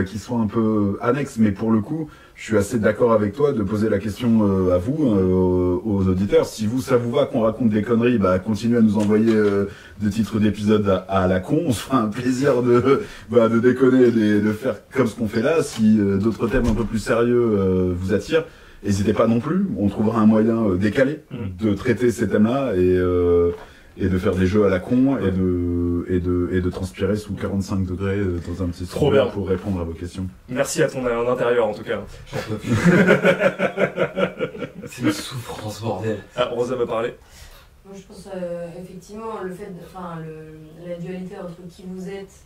Qui soit un peu annexes, mais pour le coup, je suis assez d'accord avec toi de poser la question à vous, aux auditeurs. Si ça vous va qu'on raconte des conneries, continuez à nous envoyer des titres d'épisodes à la con. On se fera un plaisir de déconner et de faire comme ce qu'on fait là. Si d'autres thèmes un peu plus sérieux vous attirent, n'hésitez pas non plus. On trouvera un moyen décalé de traiter ces thèmes-là et de faire des jeux à la con et de transpirer sous 45 degrés dans un petit studio pour répondre à vos questions. Merci à ton intérieur en tout cas. J'en peux plus. C'est une souffrance bordel. Ah, Rosa va parler. Moi je pense effectivement le fait la dualité entre qui vous êtes,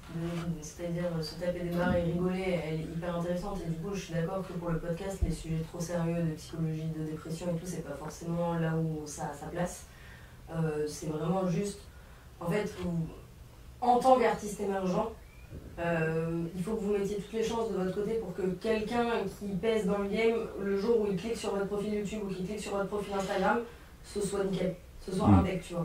c'est-à-dire se taper des barres et rigoler, elle est hyper intéressante et du coup je suis d'accord que pour le podcast les sujets trop sérieux de psychologie, de dépression et tout c'est pas forcément là où ça a sa place. C'est vraiment juste, en fait, en tant qu'artiste émergent, il faut que vous mettiez toutes les chances de votre côté pour que quelqu'un qui pèse dans le game, le jour où il clique sur votre profil YouTube ou qu'il clique sur votre profil Instagram, ce soit nickel, ce soit impec, tu vois.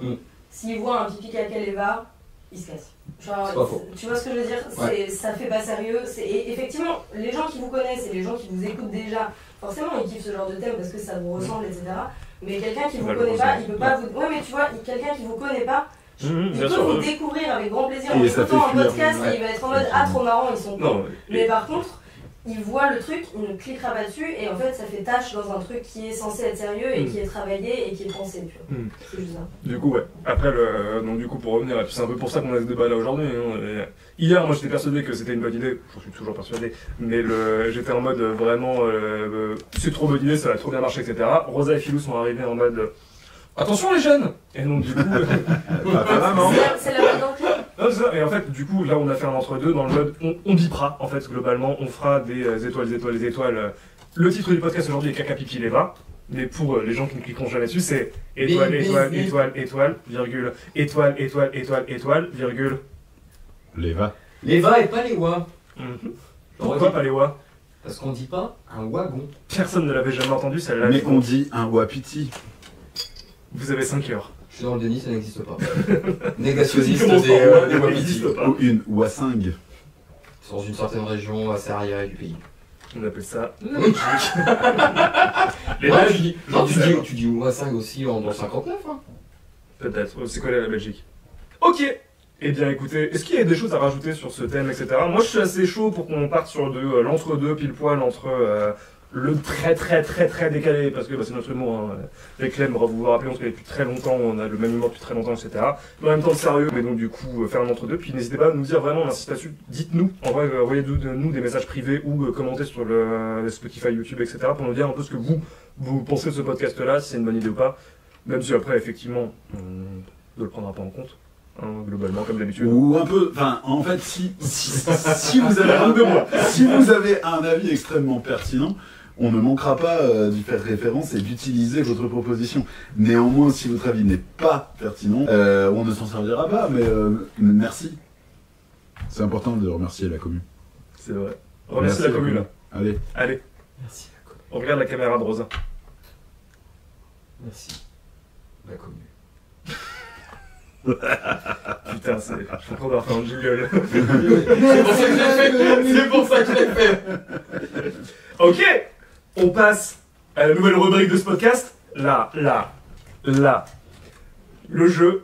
S'il voit un pipi caca Leva, il se casse. Genre, tu vois ce que je veux dire? Ça fait pas sérieux. Et effectivement, les gens qui vous connaissent et les gens qui vous écoutent déjà, forcément ils kiffent ce genre de thème parce que ça vous ressemble, etc. Mais quelqu'un qui vous connaît pas, il peut pas vous... Ouais mais tu vois, quelqu'un qui vous connaît pas, il peut vous découvrir avec grand plaisir en écoutant un podcast et il va être en mode ah trop marrant, ils sont cool. Mais par contre, il voit le truc, il ne cliquera pas dessus, et en fait ça fait tâche dans un truc qui est censé être sérieux et qui est travaillé et qui est pensé, tu vois. C'est juste ça. Du coup, ouais. Après, donc du coup, pour revenir, et puis c'est un peu pour ça qu'on a ce débat là aujourd'hui. Hein, hier, moi j'étais persuadé que c'était une bonne idée, j'en suis toujours persuadé, mais j'étais en mode vraiment, c'est trop bonne idée, ça va trop bien marcher, etc. Rosa et Philou sont arrivés en mode, attention les jeunes. Et donc du coup, c'est la mode d'emploi. Non, c'est ça. Et en fait, du coup, là, on a fait un entre-deux dans le mode, on bipera, en fait, globalement, on fera des étoiles. Le titre du podcast aujourd'hui est Caca Pipi Leva, mais pour les gens qui ne cliqueront jamais dessus, c'est étoile, virgule, étoile, virgule. Leva. Leva et pas les wa. Pourquoi pas les wa? Parce qu'on dit pas un wagon. Personne ne l'avait jamais entendu, celle-là. Mais on dit un wapiti. Vous avez 5 heures. Je suis dans le déni, ça n'existe pas. Négationniste Comment des n'existe wapiti. pas. Ou une wasing. Dans une certaine région assez arriérée du pays. On appelle ça la Oui. Belgique. Les Belges. Non, tu dis Ouassing aussi dans le 59, hein. Peut-être. C'est quoi la Belgique? Ok. Eh bien écoutez, est-ce qu'il y a des choses à rajouter sur ce thème, etc. Moi je suis assez chaud pour qu'on parte sur l'entre-deux pile poil entre le très décalé, parce que c'est notre humour, hein. Avec Clem, vous vous rappelez, on se connaît depuis très longtemps, on a le même humour depuis très longtemps, etc. Mais en même temps sérieux, mais donc du coup faire un entre-deux, puis n'hésitez pas à nous dire vraiment, on insiste là-dessus, dites-nous, en vrai, envoyez-nous des messages privés ou commentez sur le Spotify, YouTube, etc. pour nous dire un peu ce que vous pensez de ce podcast-là, si c'est une bonne idée ou pas, même si après, effectivement, on ne le prendra pas en compte. Hein, globalement comme d'habitude. Ou un peu, enfin en fait si vous avez un avis extrêmement pertinent, on ne manquera pas d'y faire référence et d'utiliser votre proposition. Néanmoins, si votre avis n'est pas pertinent, on ne s'en servira pas, mais merci. C'est important de remercier la commune. C'est vrai. Remercie la commune. Allez. Merci la commune. On regarde la caméra de Rosa. Merci la commune. Putain, je suis en train d'avoir fait un jingle. C'est pour ça que je l'ai fait. Ok, on passe à la nouvelle rubrique de ce podcast. Là. Le jeu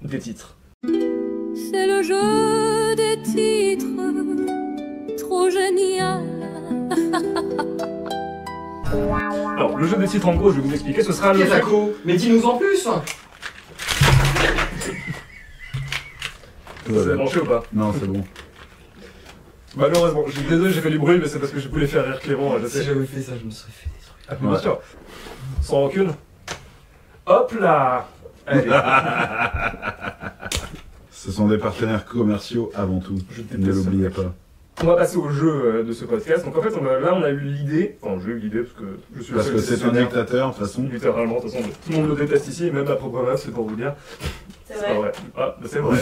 des titres. C'est le jeu des titres, trop génial. Alors, le jeu des titres, en gros, je vais vous expliquer, ce sera le jeu... Mais dis-nous en plus. C'est branché ou pas? Non, c'est bon. Malheureusement, je suis désolé, j'ai fait du bruit, mais c'est parce que je voulais faire rire Clément, je sais. Si j'avais fait ça, je me serais fait des trucs. Ah, bien sûr. Sans rancune. Hop là. Allez. Ce sont des partenaires commerciaux avant tout. Ne l'oubliez pas. On va passer au jeu de ce podcast. Donc en fait, on a eu l'idée, enfin j'ai eu l'idée parce que je suis Parce que c'est un dictateur, de toute façon. Littéralement, de toute façon, tout le monde le déteste ici, même ma propre meuf, c'est pour vous dire. C'est C'est pas vrai. vrai. Ah, bah c'est vrai.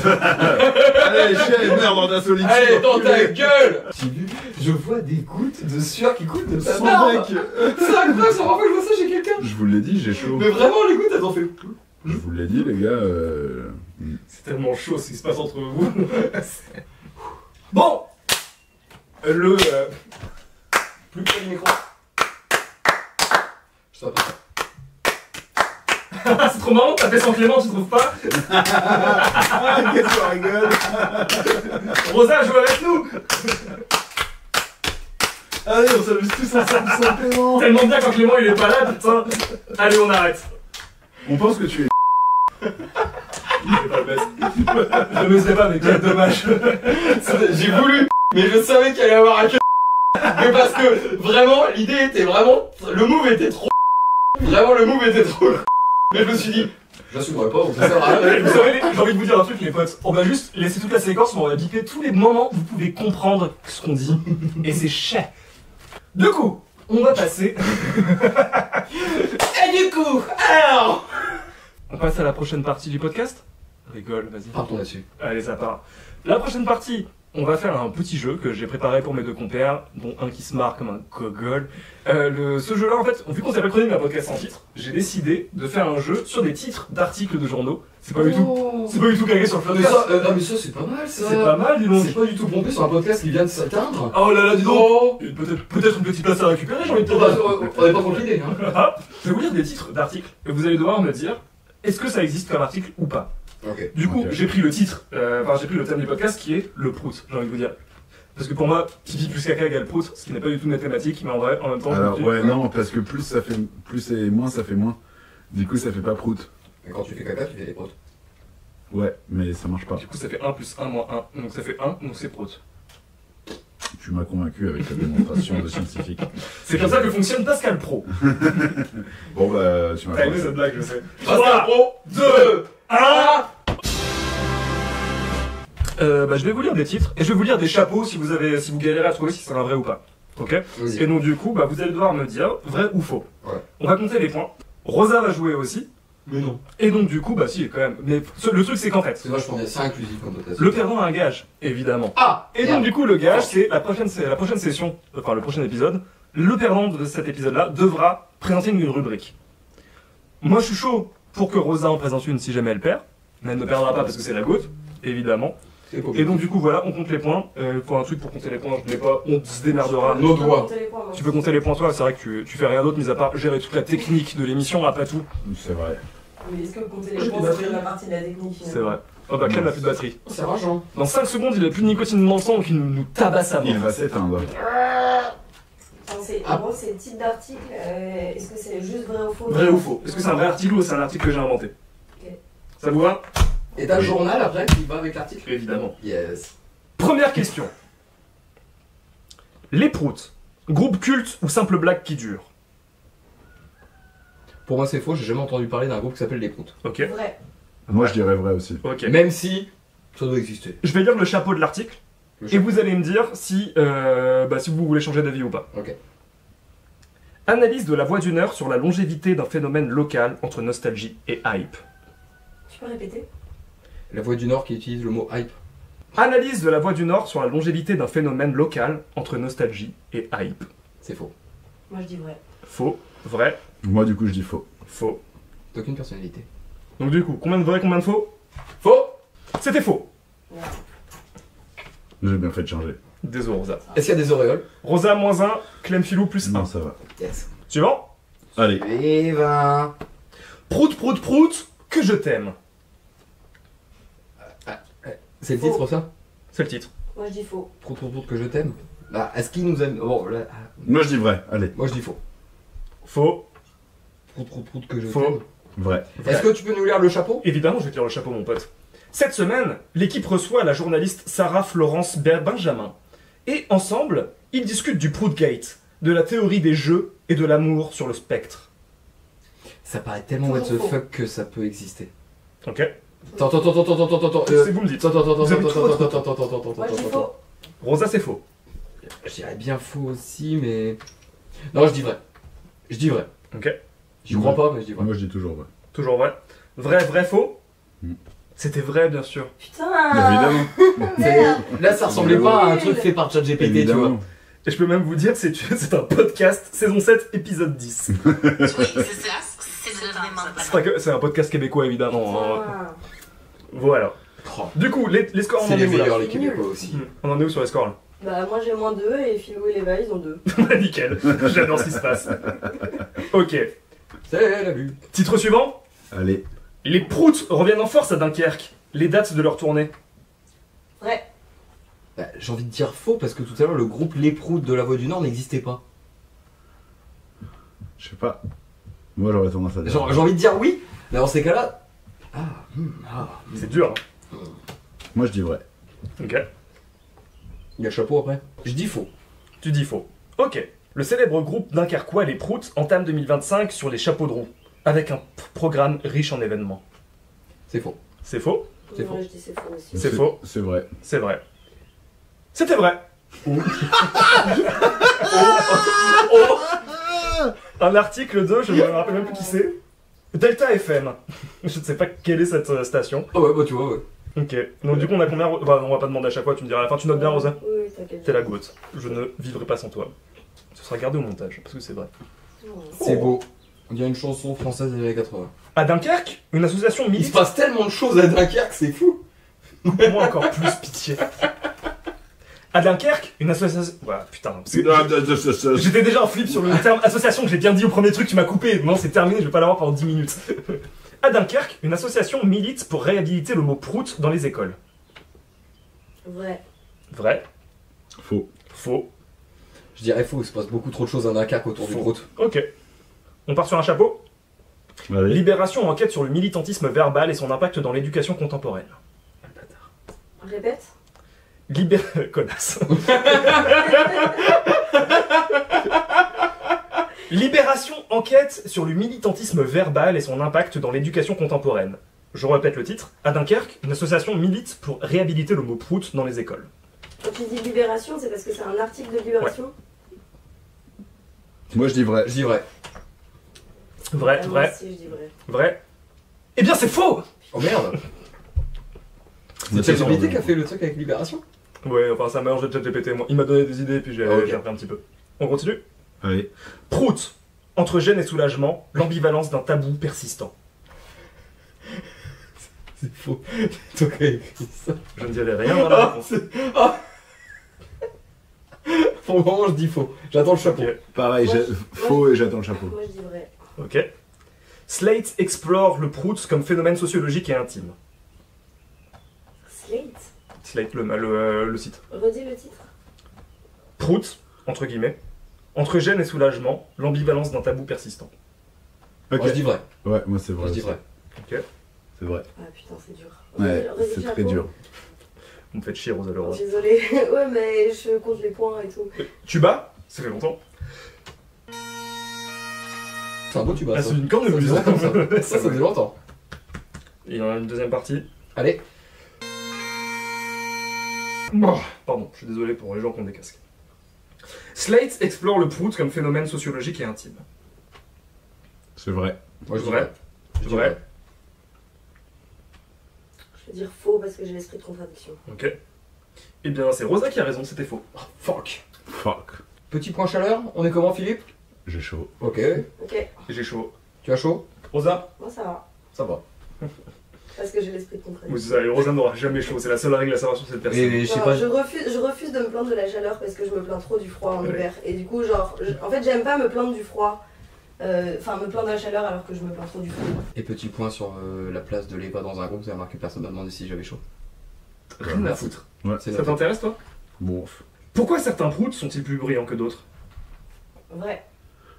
Allez, chien, merde dans ta solitude. Allez, dans ta gueule. Je vois des gouttes de sueur qui coulent de ta Son barbe. mec. C'est incroyable, ça me rappelle, je vois ça chez quelqu'un. Je vous l'ai dit, j'ai chaud. Mais vraiment, les gouttes, elles ont fait... Je vous l'ai dit, les gars. C'est tellement chaud ce qui se passe entre vous. Bon. Le... Plus près du micro. Je tape. c'est trop marrant, t'as fait sans Clément, tu trouves pas? Qu'est-ce qu'on rigole? Rosa, joue avec nous. Allez, on s'amuse tous ensemble simplement. Tellement bien quand Clément il est pas là, putain. Allez, on arrête. On pense que tu es. C'est pas le best. Je ne sais pas, mais quel dommage. J'ai voulu, mais je savais qu'il allait y avoir un que. Mais parce que vraiment, l'idée était vraiment. Le move était trop. Vraiment, le move était trop. Mais je me suis dit, j'assumerai pas, ça sert à rien. Vous savez, j'ai envie de vous dire un truc, les potes. On va juste laisser toute la séquence, mais on va biper tous les moments où vous pouvez comprendre ce qu'on dit. Et c'est chais. Du coup, on va passer. Et du coup, alors. On passe à la prochaine partie du podcast. Rigole, vas-y. Partons là-dessus. Allez, ça part. La prochaine partie, on va faire un petit jeu que j'ai préparé pour mes deux compères, dont un qui se marre comme un cogole. Ce jeu-là, en fait, vu qu'on s'appelle Chronique d'un podcast sans titre, j'ai décidé de faire un jeu sur des titres d'articles de journaux. C'est pas du tout. C'est pas du tout calqué sur le Mais podcast. ça, mais ça, c'est pas mal, ça. C'est pas mal, dis donc. C'est pas du tout pompé sur un podcast qui vient de s'atteindre. Oh là là, dis donc. Oh. Peut-être une petite place à récupérer, j'ai envie de te On dire. avait pas compris l'idée, hein. Ah, je vais vous lire des titres d'articles et vous allez devoir me dire est-ce que ça existe comme article ou pas. Ok. Du coup, Ok. j'ai pris le titre, j'ai pris le thème du podcast qui est le prout, j'ai envie de vous dire. Parce que pour moi, pipi plus caca égale prout, ce qui n'est pas du tout mathématique, mais en vrai, en même temps, Alors, je me dis, ouais, non, parce que plus et moins, ça fait moins. Du coup, ça fait pas prout. Et quand tu fais caca, tu fais des proutes. Ouais, mais ça marche pas. Du coup, ça fait 1 plus 1 moins 1, donc ça fait 1, donc c'est prout. Tu m'as convaincu avec la démonstration de scientifique. C'est comme ça que fonctionne Pascal Pro. Bon, bah, tu m'as T'as aimé convaincu. cette blague, je sais. Pascal Pro, 2, 1. Je vais vous lire des titres, et je vais vous lire des chapeaux si vous galérez à trouver si c'est un vrai ou pas. Ok? Vas-y. Et donc du coup, vous allez devoir me dire vrai ou faux. Ouais. On va compter les points. Rosa va jouer aussi. Mais non. Et donc du coup, si, quand même. Mais le truc c'est qu'en fait, C'est vachement bien, c'est inclusif comme notation. le perdant a un gage, évidemment. Ah! Et donc du coup, le gage, c'est la prochaine session, enfin le prochain épisode. Le perdant de cet épisode-là devra présenter une rubrique. Moi, je suis chaud pour que Rosa en présente une si jamais elle perd. Mais elle ne perdra pas parce que c'est la goutte, évidemment. Et donc du coup, voilà, on compte les points. Il faut un truc pour compter les points, je ne l'ai pas, on se démerdera. Nos doigts. Tu peux compter les points toi, c'est vrai que tu fais rien d'autre mis à part gérer toute la technique de l'émission, après tout. C'est vrai. Mais est-ce que compter les points, c'est la partie de la technique C'est vrai. Oh bah Clem n'a plus de batterie. C'est rageant. Dans 5 secondes, il a plus de nicotine dans le sang, donc il nous tabasse à mort. Il va s'éteindre. En gros, c'est le titre d'article. Est-ce que c'est juste vrai ou faux? Vrai ou faux? Est-ce que c'est un vrai article ou c'est un article que j'ai inventé? Ok. Ça vous va? Et t'as le journal après qui va avec l'article? Évidemment. Yes. Première question. Les proutes, groupe culte ou simple blague qui dure? Pour moi, c'est faux, j'ai jamais entendu parler d'un groupe qui s'appelle les proutes. Ok. Vrai. Moi, je dirais vrai aussi. Ok. Même si ça doit exister. Je vais lire le chapeau de l'article Le et chapeau. vous allez me dire si vous voulez changer d'avis ou pas. Ok. Analyse de la voix d'une heure sur la longévité d'un phénomène local entre nostalgie et hype. Tu peux répéter? La Voix du Nord qui utilise le mot hype. Analyse de la voix du Nord sur la longévité d'un phénomène local entre nostalgie et hype. C'est faux. Moi, je dis vrai. Faux, vrai, Moi, du coup, je dis faux. faux. T'as aucune personnalité. Donc du coup, combien de vrai, combien de faux? Faux. C'était faux. J'ai bien fait de changer. Désolé Rosa. Est-ce qu'il y a des auréoles? Rosa moins 1, Clem Filou plus 1. Non, ça va. Yes. Suivant. Allez. Et ben. Prout, prout, prout, que je t'aime. C'est le Faux. titre ça? C'est le titre. Moi, je dis faux. Trop que je t'aime. Bah, est-ce qu'il nous aime? Bon, là. Moi, je dis vrai. Allez. Moi je dis faux. Faux. Prout que je Faux. t'aime. Vrai. Est-ce que tu peux nous lire le chapeau? Évidemment, je vais te lire le chapeau, mon pote. Cette semaine, l'équipe reçoit la journaliste Sarah Florence Benjamin. Et ensemble, ils discutent du Proutgate, de la théorie des jeux et de l'amour sur le spectre. Ça paraît tellement what the fuck que ça peut exister. Ok? Attends. C'est vous me dites. Vous avez trop Moi, je dis faux. Rosa, c'est faux. Je dirais bien faux aussi, mais. Non, je dis vrai. Je dis vrai. Ok? J'y crois pas, mais je dis vrai. Moi, je dis toujours vrai. Toujours vrai. Vrai, vrai, faux? Mm. C'était vrai, bien sûr. Putain. Évidemment. Merde. Là, ça ressemblait pas à un truc fait par ChatGPT, tu vois. Évidemment. Et je peux même vous dire, c'est un podcast, saison 7, épisode 10. C'est un podcast québécois, évidemment. hein. Putain. Voilà. Oh, Du coup, les scores, on c'est en les est où là? meilleurs, les Québécois aussi. On en est où sur les scores là? Bah, moi, j'ai moins 2 et Philou et Léva, ils ont 2. Nickel, j'adore ce qui se passe. Ok, C'est la vue. titre suivant. Allez. Les Proutes reviennent en force à Dunkerque. Les dates de leur tournée. Vrai. Bah, j'ai envie de dire faux parce que tout à l'heure, le groupe Les Proutes de la Voix du Nord n'existait pas. Je sais pas. Moi, j'aurais tendance à dire. J'ai envie de dire oui, mais dans ces cas-là. C'est dur, hein. Moi, je dis vrai. Ok. Il y a le chapeau après. Je dis faux. Tu dis faux. Ok. Le célèbre groupe dunkerquois Les Proutes entame 2025 sur les chapeaux de roue, avec un programme riche en événements. C'est faux. C'est faux? C'est Moi, faux. je dis c'est faux aussi. C'est faux. C'est vrai. C'est vrai. C'était vrai. Un article de, je me rappelle même plus qui c'est, Delta FM. Je ne sais pas quelle est cette station. Ah ouais, bah tu vois, ouais. Ok. Donc du coup on a combien? Bah, on va pas demander à chaque fois, tu me diras à la fin. Tu notes bien, Rosa? Oui, t'inquiète. T'es la goutte. Je ne vivrai pas sans toi. Ce sera gardé au montage, parce que c'est vrai. C'est beau. On dirait une chanson française des années 80. À Dunkerque, une association Il se militaire. passe tellement de choses à Dunkerque, c'est fou. Moi encore plus pitié. À Dunkerque, une association. Voilà, putain. J'étais déjà en flip sur le terme association que j'ai bien dit au premier truc, tu m'as coupé. Non, c'est terminé, je vais pas l'avoir pendant 10 minutes. À Dunkerque, une association milite pour réhabiliter le mot prout dans les écoles. Vrai. Vrai. Faux. Faux. Je dirais faux, il se passe beaucoup trop de choses à Dunkerque autour du Prout. Ok. On part sur un chapeau. Allez. Libération enquête sur le militantisme verbal et son impact dans l'éducation contemporaine. Répète. Connasse. Libération enquête sur le militantisme verbal et son impact dans l'éducation contemporaine. Je répète le titre. À Dunkerque, une association milite pour réhabiliter le mot prout dans les écoles. Quand tu dis Libération, c'est parce que c'est un article de Libération. Moi je dis vrai. Je dis vrai. Vrai, Ah, moi vrai, aussi, je dis vrai. vrai. Eh bien c'est faux. Oh merde. C'est ChatGPT qui a fait le truc avec Libération? Ouais, enfin ça mélange de ChatGPT. Moi, il m'a donné des idées puis j'ai Ah, ok. repris un petit peu. On continue. Allez. Prout. Entre gêne et soulagement, l'ambivalence d'un tabou persistant. C'est faux. Toi qui as écrit ça. Je ne dirai rien dans la réponse. Pour le moment, je dis faux. J'attends le chapeau. Ok. Pareil, Moi, faux et j'attends le chapeau. Moi, je dis vrai. Ok. Slate explore le prout comme phénomène sociologique et intime. Slate. Slate, le site. Redis le titre. Prout, entre guillemets. Entre gêne et soulagement, l'ambivalence d'un tabou persistant. Ok. Moi, je dis vrai. Ouais, moi c'est vrai. Moi, je dis aussi. vrai. Ok. C'est vrai. Ah putain, c'est dur. Ouais, Redis c'est le très chapeau. dur. Vous me faites chier, Rosa Leroy. Désolée. Ouais, mais je compte les points et tout. Tu bats? Ça fait longtemps. C'est un beau tuba. Ah, ça. c'est une corne Ça faisait longtemps, ça. Ça faisait longtemps. Il y en a une deuxième partie. Allez. Oh, pardon, je suis désolé pour les gens qui ont des casques. Slate explore le prout comme phénomène sociologique et intime. C'est vrai. Moi, je dis Vrai. vrai. Je dis Vrai. Je vais dire faux parce que j'ai l'esprit de contradiction. Ok. Eh bien, c'est Rosa qui a raison, c'était faux. Oh, fuck. Fuck. Petit point chaleur, on est comment, Philippe? J'ai chaud. Ok. Ok, J'ai chaud. Tu as chaud? Rosa? moi ça va. Ça va. Parce que j'ai l'esprit de Oui, contradiction. c'est ça, et Rosa n'aura jamais chaud, c'est la seule règle à savoir sur cette personne. Et je sais Non, pas. je refuse de me plaindre de la chaleur parce que je me plains trop du froid en Ouais. hiver. Et du coup, genre, en fait, j'aime pas me plaindre du froid. Enfin, me plaindre de la chaleur alors que je me plains trop du froid. Et petit point sur la place de l'Eva dans un groupe, vous avez remarqué que personne m'a demandé si j'avais chaud. Rien à foutre. C'est Ça noté. t'intéresse, toi? Bon. Pourquoi certains prouts sont-ils plus brillants que d'autres? Vrai.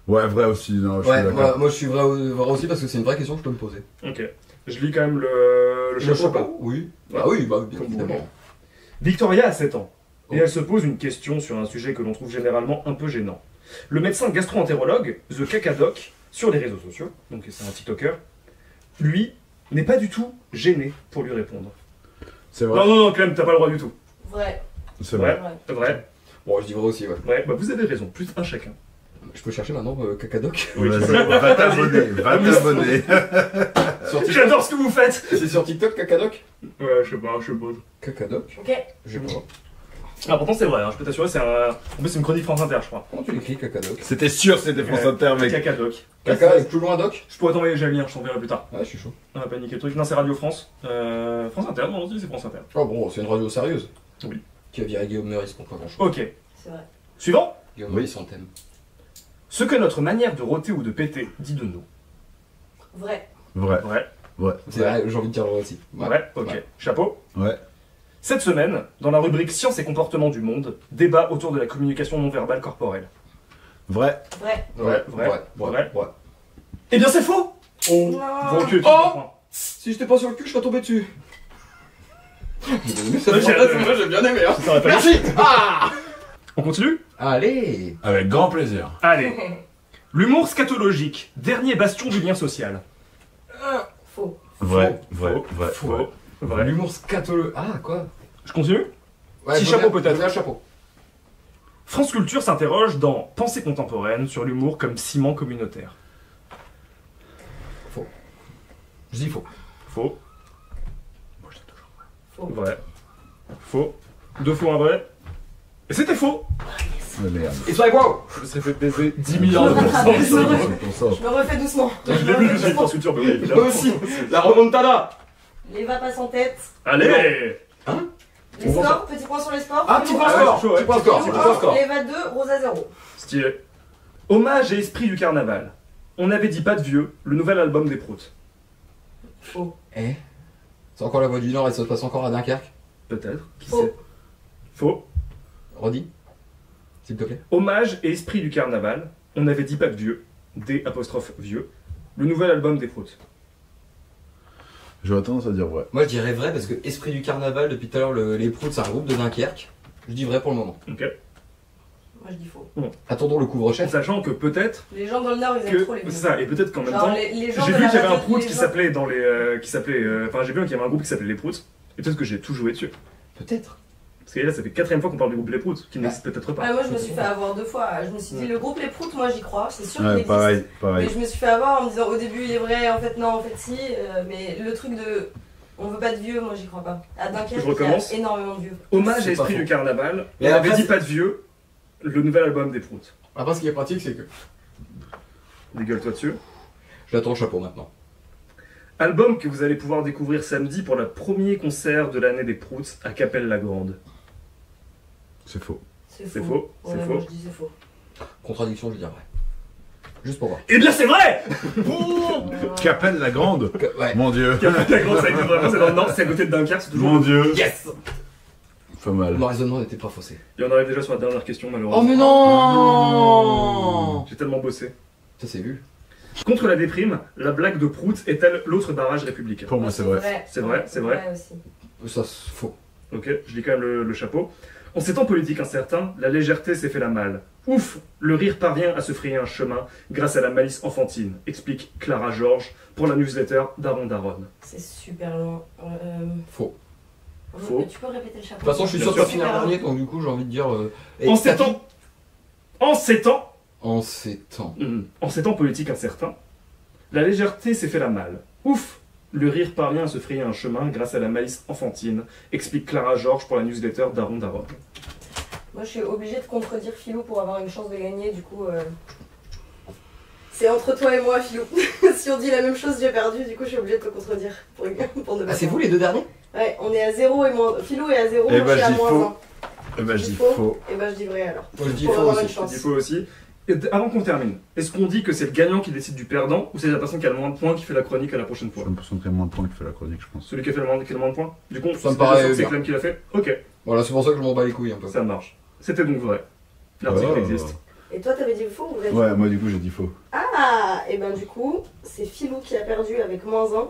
Ouais, vrai aussi. Non, je suis Ouais, d'accord. moi je suis vrai aussi parce que c'est une vraie question que je peux me poser. Ok. Je lis quand même le chapeau. Oui. Ouais. Ah oui, bah bien Comme vous évidemment. voulez. Victoria a 7 ans. Et Oh. elle se pose une question sur un sujet que l'on trouve généralement un peu gênant. Le médecin gastro-entérologue, The Cacadoc, sur les réseaux sociaux, donc c'est un TikToker, lui, n'est pas du tout gêné pour lui répondre. C'est vrai. Non, non, non, Clem, t'as pas le droit du tout. Vrai. C'est vrai. Ouais. Vrai. Bon, je dis vrai aussi, ouais. Ouais, bah vous avez raison, plus un chacun. Je peux chercher maintenant Cacadoc. Oui, tu Vas-y, peux. va t'abonner. Va t'abonner. Sur TikTok. J'adore ce que vous faites. C'est sur TikTok Cacadoc? Ouais, je sais pas. Cacadoc? Ok. Je sais pas. Ah, pourtant c'est vrai, hein, je peux t'assurer, c'est un... En plus c'est une chronique France Inter, je crois. Comment tu l'écris Cacadoc? C'était sûr, c'était France Inter, mec. Cacadoc. Caca avec plus loin doc? Je pourrais t'envoyer le lien, je t'enverrai plus tard. Ouais, je suis chaud. On va pas niquer le truc. Non, c'est Radio France. France Inter, non, c'est France Inter. Oh bon, c'est une radio sérieuse. Oui. Qui a viré Guillaume Meurice pour pas grand chose. Ok. C'est vrai. Suivant. Guillaume Oui. Meurice son thème. Ce que notre manière de rôter ou de péter dit de nous. Vrai. Vrai. Vrai. Ouais. C'est vrai, j'ai envie de dire vrai aussi. Ouais. Vrai. Ok. Ouais. Chapeau. Ouais. Cette semaine, dans la rubrique Sciences et comportements du monde, débat autour de la communication non verbale corporelle. Vrai. Vrai. Vrai. Ouais. Eh bien, c'est faux. Non. Bon, tu es Oh Si j'étais pas sur le cul, je serais tombé dessus. C'est vrai, j'ai bien aimé, hein. Merci. Ah. On continue. Allez. Avec grand plaisir. Allez. L'humour scatologique, dernier bastion du lien social. Faux. Vrai. Faux. Vrai. Faux. Vrai. Faux. Vrai. Vrai. L'humour scatolo... Ah, quoi? Je continue. Ouais, Petit faut chapeau bien- peut-être. faut bien un chapeau. France Culture s'interroge dans Pensée contemporaine sur l'humour comme ciment communautaire. Je dis faux. Faux. Faux. Vrai. Faux. Deux faux, un vrai. Et c'était faux. Ah, merde. It's like wow. Je me serais fait baiser 10 milliards de pourcents. C'est vrai. C'est pour ça. Je me refais doucement. Je l'ai vu, je suis France Culture, mais oui, évidemment. Moi aussi. La remontada. L'Eva passe en tête. Allez. Les scores, petit point sur les sports. Ah, petit point Ah, score. chaud, ouais. Petit point score. Petit point score. L'Eva 2, Rosa 0. Stylé. Hommage et esprit du carnaval. On avait dit pas de vieux, le nouvel album des proutes. Faux. Eh. C'est encore la voix du Nord et ça se passe encore à Dunkerque. Peut-être. Qui Faux. sait. Faux. Redis, s'il te plaît. Hommage et esprit du carnaval. On n'avait dit pas de vieux. D'(vieux). Le nouvel album des Proutes. J'aurais tendance à dire vrai. Moi je dirais vrai parce que Esprit du Carnaval, depuis tout à l'heure, les Proutes c'est un groupe de Dunkerque. Je dis vrai pour le moment. Ok. Moi je dis faux. Attendons le couvre-chef. Sachant que peut-être Les gens dans le Nord ils aiment trop les c'est vieux. ça, et peut-être qu'en même Genre, temps, les gens j'ai de vu la qu'il y avait un radio, Prout les qui gens- s'appelait dans les, enfin j'ai vu qu'il y avait un groupe qui s'appelait les Proutes, et peut-être que j'ai tout joué dessus. Peut-être. Parce que là, ça fait 4ème fois qu'on parle du groupe Les Proutes, qui n'existe peut-être pas. Ouais, moi je me suis fait avoir 2 fois. Je me suis dit le groupe Les Proutes, moi j'y crois, c'est sûr qu'il Ouais, existe. pareil, Mais pareil. je me suis fait avoir en me disant au début il est vrai, en fait non, en fait si. Mais le truc de on veut pas de vieux, moi j'y crois pas. À Dunkerque, Je recommence. il y a énormément de vieux. Hommage C'est à Esprit pas du faux. Carnaval, Mais on après, avait dit c'est- pas de vieux, le nouvel album des Proutes. Après ce qui est pratique c'est que Dégueule-toi dessus. j'attends le chapeau maintenant. Album que vous allez pouvoir découvrir samedi pour le premier concert de l'année des Proutes à Capelle-la-Grande. C'est faux. C'est faux, Ouais, c'est moi faux. je dis c'est faux. Contradiction, je vais dire vrai. Juste pour voir. Eh bien c'est vrai. Capelle la Grande. Ouais. Mon dieu. Capelle-la-Grande, ça existe vraiment, c'est dans le Nord, c'est à côté de Dunkerque, c'est toujours... Mon dieu. Yes. Pas mal. Mon raisonnement n'était pas faussé. Et on arrive déjà sur la dernière question Oh malheureusement. mais non. J'ai tellement bossé. Ça c'est vu. Contre la déprime, la blague de Prout est-elle l'autre barrage républicain? Pour moi, c'est vrai. C'est vrai, c'est vrai. aussi. Ça c'est faux. Ok, je lis quand même le chapeau. En ces temps politiques incertains, la légèreté s'est fait la malle. Ouf, le rire parvient à se frayer un chemin grâce à la malice enfantine, explique Clara Georges pour la newsletter Daron Daron. C'est super loin. Faux. Faux. Tu peux répéter le chapeau? De toute façon je suis Bien sûr de sûr. pas finir dernier donc du coup j'ai envie de dire... et En ces tapis. temps... En ces temps... En ces temps. En ces temps politiques incertains, la légèreté s'est fait la malle. Ouf, le rire parvient à se frayer un chemin grâce à la malice enfantine, explique Clara Georges pour la newsletter Daron Daron. Moi je suis obligée de contredire Philou pour avoir une chance de gagner, du coup. C'est entre toi et moi, Philou. Si on dit la même chose, j'ai perdu, du coup je suis obligée de te contredire. Pour ne pas Ah c'est vous les deux derniers? Ouais, on est à 0 et moins. Philou est à 0, Eh moi ben, je suis à je dis moins faux. 1. Eh ben, je dis Faux. faux. Et ben je dis vrai alors. Moi je dis Pour faux avoir aussi. une chance. Il faut aussi. Et avant qu'on termine, est-ce qu'on dit que c'est le gagnant qui décide du perdant ou c'est la personne qui a le moins de points qui fait la chronique à la prochaine fois? J'ai l'impression qu'il y a moins de points qui fait la chronique, je pense. Celui qui a fait le moins de points? Du coup, Ça me c'est paraît déjà sûr que c'est bien. Clem qui l'a fait? Ok, Voilà c'est pour ça que je m'en bats les couilles un peu. ça marche. C'était donc vrai. L'article Oh. existe. Et toi t'avais dit faux ou vrai? Ouais, moi du coup j'ai dit faux. Ah, et ben du coup, c'est Philou qui a perdu avec moins 1.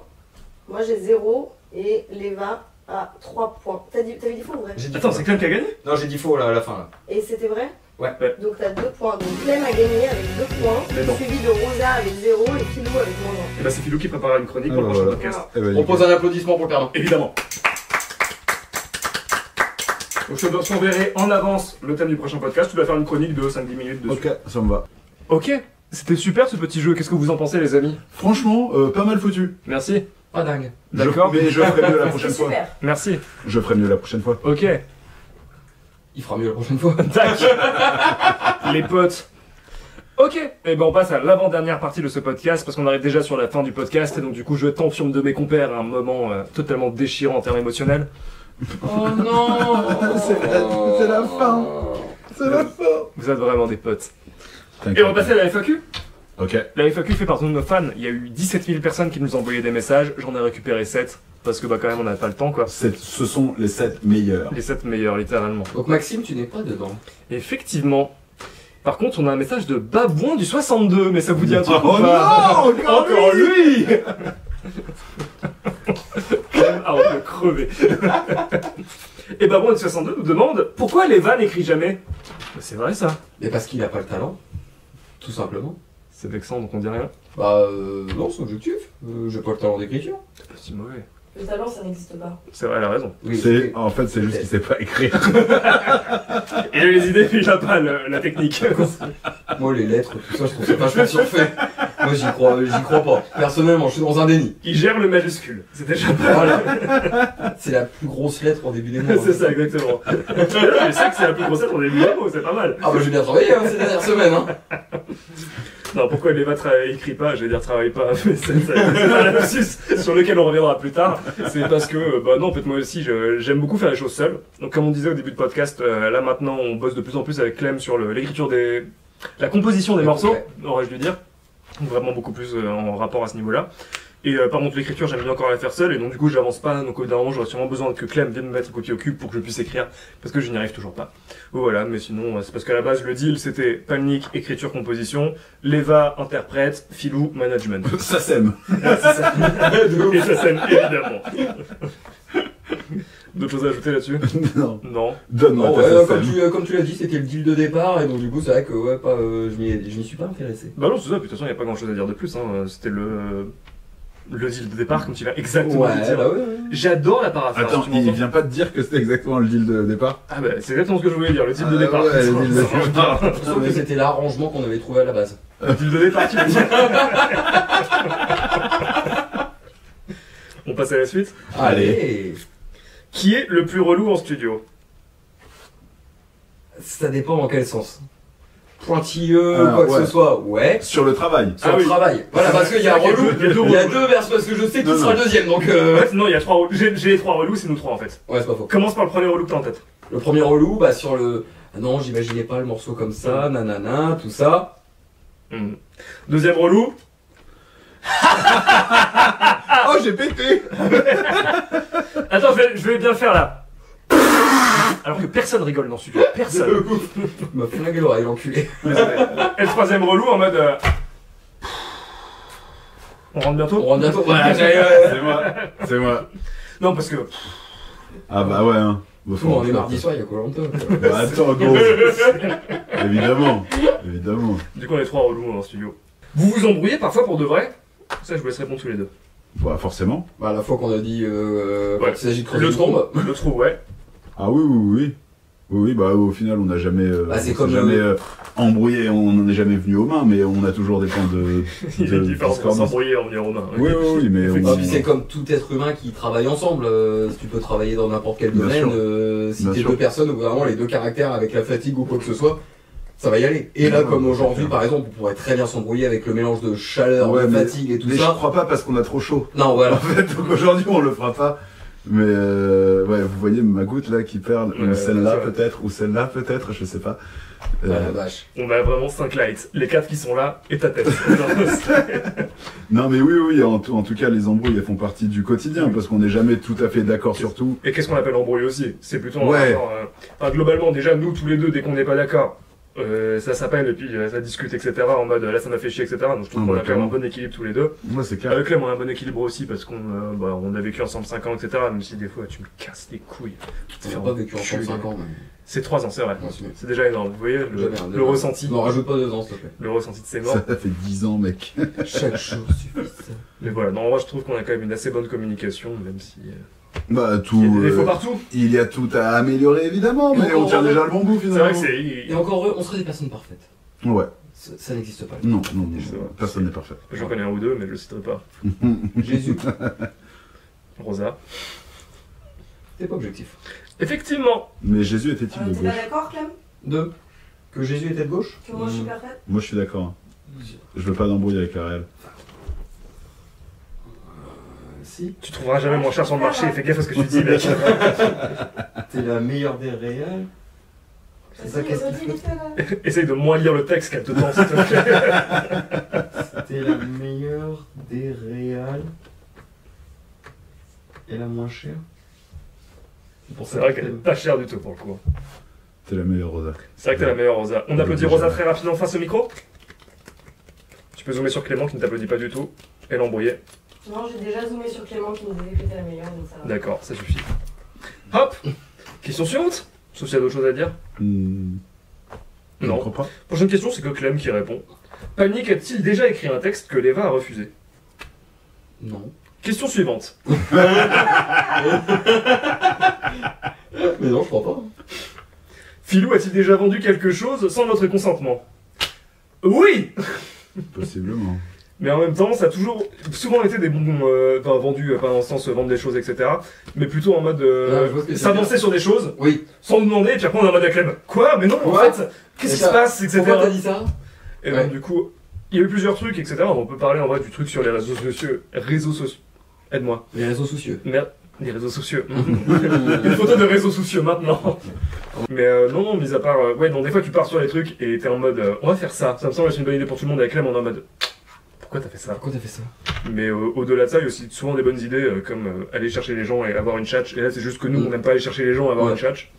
Moi j'ai 0 et Léva a 3 points. T'avais dit faux ou vrai? J'ai dit Attends, faux. c'est Clem qui a gagné? Non j'ai dit faux là à la fin là. Et c'était vrai? Ouais. Donc t'as 2 points. Donc Clem a gagné avec 2 points, Mais non. suivi de Rosa avec 0 et Philou avec moins Et bah c'est Philou qui préparera une chronique pour le Ah, prochain voilà. podcast. Eh ben, On pose un applaudissement pour le perdant. Évidemment. Donc je t'enverrai en avance le thème du prochain podcast. Tu dois faire une chronique de 5-10 minutes dessus. Ok, ça me va. Ok, c'était super ce petit jeu. Qu'est-ce que vous en pensez, les amis? Franchement, pas mal foutu. Merci. Pas dingue. D'accord. Mais je ferai mieux la C'est prochaine fois. super. Merci. Je ferai mieux la prochaine fois. Ok. Il fera mieux la prochaine fois. Tac. Les potes. Ok, et ben on passe à l'avant-dernière partie de ce podcast parce qu'on arrive déjà sur la fin du podcast et donc du coup je tente sur de mes compères à un moment totalement déchirant en termes émotionnels. Oh non. C'est la fin. C'est la fin. Vous êtes vraiment des potes. Et T'inquiète. on va passer à la FAQ. Ok. La FAQ fait partie de nos fans. Il y a eu 17 000 personnes qui nous ont envoyé des messages. J'en ai récupéré 7 parce que bah quand même on n'a pas le temps quoi. Ce sont les 7 meilleurs. Les 7 meilleurs littéralement. Donc Maxime tu n'es pas dedans. Effectivement. Par contre on a un message de Babouin du 62 mais ça vous dit un truc Oh ou pas? non, encore lui Ah, on peut crever. Et Babouin du 62 nous demande pourquoi Léva n'écrit jamais. C'est vrai ça. Mais parce qu'il a pas le talent. Tout simplement. C'est vexant donc on dit rien. Bah non c'est objectif. J'ai pas le talent d'écriture. C'est pas si mauvais. Le talent ça n'existe pas. C'est vrai, elle a raison. Oui, En fait, c'est juste qu'il sait pas écrire. Il a les idées mais il a pas la technique. Moi les lettres, tout ça je trouve ça vachement surfait. Moi j'y crois pas. Personnellement je suis dans un déni. Il gère le majuscule. C'est déjà pas Voilà. C'est la plus grosse lettre en début des mots. C'est ça, exactement. Je sais que c'est la plus grosse lettre en début des mots, c'est pas mal. Ah bah j'ai bien travaillé hein, ces dernières semaines hein. Non, pourquoi Léva écrit pas, je vais dire travaille pas, mais c'est un lapsus sur lequel on reviendra plus tard. C'est parce que, bah non, en fait, moi aussi, j'aime beaucoup faire les choses seul. Donc, comme on disait au début de podcast, là maintenant, on bosse de plus en plus avec Clem sur l'écriture la composition des morceaux, aurais-je dû dire. Vraiment beaucoup plus en rapport à ce niveau-là. Et par contre l'écriture j'aime bien encore la faire seule et donc du coup j'avance pas, donc au bout d'un moment j'aurais sûrement besoin que Clem vienne me mettre un copier au cube pour que je puisse écrire parce que je n'y arrive toujours pas. Voilà, mais sinon c'est parce qu'à la base le deal c'était Palnik, écriture, composition, Leva, interprète, Philou, management. Ça sème. Ouais, c'est ça. Et ça sème évidemment. D'autres choses à ajouter là-dessus? Non. Non. Donne-moi Non, ta ouais, SSM. comme tu l'as dit, c'était le deal de départ, et donc du coup, c'est vrai que ouais, je n'y suis pas intéressé. Bah non, c'est ça, puis de toute façon, il n'y a pas grand chose à dire de plus. Hein. C'était le deal de départ, comme tu l'as exactement Ouais, dit. bah ouais. J'adore la paraphrase. Attends, tu il m'entends vient pas de dire que c'était exactement le deal de départ? Ah bah, c'est exactement ce que je voulais dire, le deal de Ah départ. ouais, le deal de départ. Sauf que c'était l'arrangement qu'on avait trouvé à la base. Le deal de départ, tu veux dire. On passe à la suite. Allez. Qui est le plus relou en studio? Ça dépend dans quel sens. Pointilleux, Ah, quoi que ouais. ce soit, ouais. Sur le travail. Sur Ah le oui. travail. Voilà, parce qu'il y a un Il y a relou. deux- il y a deux Il y a relous. deux versions, parce que je sais qui Non, sera non. le deuxième, donc En fait, non, il y a trois relous. J'ai les trois relous, c'est nous trois en fait. Ouais, c'est pas faux. Commence par le premier relou que t'as en tête. Le premier relou, bah sur le... Ah non, j'imaginais pas le morceau comme ça, nanana, tout ça. Deuxième relou. Oh, j'ai pété! Attends, je vais bien le faire là. Alors que personne rigole dans ce studio. Personne. Il m'a flingué l'oreille, l'enculé. Désolé. Et le troisième relou en mode. On rentre On bientôt? rentre bientôt. Voilà, C'est moi. C'est moi. Non, parce que. Ah bah ouais, hein. Bah, on est mardi soir, il y a quoi longtemps. Bah, attends, gros. Évidemment. Évidemment. Du coup, on est trois relous dans le studio. Vous vous embrouillez parfois pour de vrai? Ça, je vous laisse répondre tous les deux. Bah, forcément. Bah, la fois qu'on a dit quand Ouais. il s'agit de creuser Le une trou. tombe. Le trou, ouais. Ah oui, oui, oui. Oui, oui, bah au final, on n'a jamais, Bah, c'est on s'est comme, jamais embrouillé, on n'en est jamais venu aux mains, mais on a toujours des points de. Il y a une de différence entre discordance. s'embrouiller et en venir aux mains. Oui, oui, oui, mais Effectivement. Ah, puis c'est comme tout être humain qui travaille ensemble. Si tu peux travailler dans n'importe quel Bien domaine, sûr. si Bien t'es sûr. deux personnes, au bout d'un moment, les deux caractères avec la fatigue ou quoi que ce soit, ça va y aller. Et là, Ouais, comme ouais, aujourd'hui, c'est par exemple, on pourrait très bien s'embrouiller avec le mélange de chaleur, Ouais, de mais- fatigue et tout mais je ça. crois pas parce qu'on a trop chaud. Non, voilà. En fait, donc aujourd'hui, on le fera pas. Mais ouais, vous voyez ma goutte là qui perd, Ouais, ou celle-là c'est vrai. peut-être, ou celle-là peut-être, je sais pas. Ah, la vache. On a vraiment 5 lights. Les 4 qui sont là et ta tête. Non mais oui, oui, en tout cas, les embrouilles, elles font partie du quotidien, parce qu'on n'est jamais tout à fait d'accord sur tout. Et qu'est-ce qu'on appelle embrouille aussi? C'est plutôt un Ouais. rapport, enfin, globalement, déjà, nous, tous les deux, dès qu'on n'est pas d'accord, ça s'appelle et puis ça discute, etc. En mode là, ça m'a fait chier, etc. Donc je trouve Ah, qu'on a bah, quand même un clairement. bon équilibre tous les deux. Moi, c'est clair. Avec Clem, on a un bon équilibre aussi parce qu'on on a vécu ensemble 5 ans, etc. Même si des fois, tu me casses les couilles. On n'a pas vécu ensemble 5 ans, mais. C'est 3 ans, c'est vrai. Ouais, c'est mieux. C'est déjà énorme. Vous voyez le ressenti. Non, rajoute pas 2 ans, s'il te plaît. Le ressenti de ses morts. Ça fait 10 ans, mec. Chaque chose suffit. Mais voilà, non, moi je trouve qu'on a quand même une assez bonne communication, même si Bah, il y a tout. des défauts partout. Il y a tout à améliorer, évidemment, mais Non, on tient non, déjà le bon bout, C'est finalement. vrai que c'est. Et encore heureux, on serait des personnes parfaites. Ouais. Ça n'existe pas. Non, non, non, C'est vrai. personne n'est parfait. J'en connais un ou deux, mais je le citerai pas. Jésus, Rosa. t'es pas objectif. Effectivement. Mais Jésus était-il de T'es pas gauche? d'accord, Clem? 2. Que Jésus était de gauche. Que moi je suis parfaite? Moi, je suis d'accord. Je veux pas d'embrouille avec la réelle. Si. Tu trouveras jamais moins cher sur le marché, fais gaffe à ce que tu dis, mec. T'es la meilleure des réels. C'est ça, qu'est-ce qu'il faut. Essaye de moins lire le texte qu'elle te tend, s'il te plaît. T'es la meilleure des réals. Et la moins chère. C'est vrai qu'elle est pas chère du tout pour le coup. T'es la meilleure, Rosa. C'est vrai que t'es la meilleure, Rosa. On applaudit Ouais, Rosa déjà. très rapidement face au micro. Tu peux zoomer sur Clément qui ne t'applaudit pas du tout. Et l'embrouiller. Non, j'ai déjà zoomé sur Clément qui nous disait que t'étais la meilleure, donc ça va. D'accord, ça suffit. Hop. Question suivante. Sauf s'il y a d'autres choses à dire. Je crois pas. Prochaine question, c'est que Clem qui répond. Palnik a-t-il déjà écrit un texte que Leva a refusé? Non. Question suivante. Mais non, je crois pas. Philou a-t-il déjà vendu quelque chose sans notre consentement? Oui. Possiblement. Mais en même temps, ça a souvent été des bonbons vendus, pas dans le sens vendre des choses, etc. Mais plutôt en mode Ah, je vois ce que tu veux s'avancer sur des choses Oui. sans nous demander, et puis après on est en mode à Clem. Quoi? Mais non, en Ouais. fait, qu'est-ce Et qui ça- se passe, etc. Pourquoi t'as dit ça? Et Ouais. donc du coup, il y a eu plusieurs trucs, etc. On peut parler en vrai du truc sur les réseaux sociaux. Aide-moi. Les réseaux soucieux. Merde. Les réseaux sociaux. Une photo de réseaux sociaux maintenant. Mais non, mis à part... ouais, donc des fois tu pars sur les trucs et t'es en mode on va faire ça. Ça me semble être une bonne idée pour tout le monde. Avec Clem, on est en mode pourquoi t'as fait ça? Pourquoi t'as fait ça? Mais au-delà de ça, il y a aussi souvent des bonnes idées comme aller chercher les gens et avoir une tchatch. Et là, c'est juste que nous, on n'aime pas aller chercher les gens et avoir une tchatch.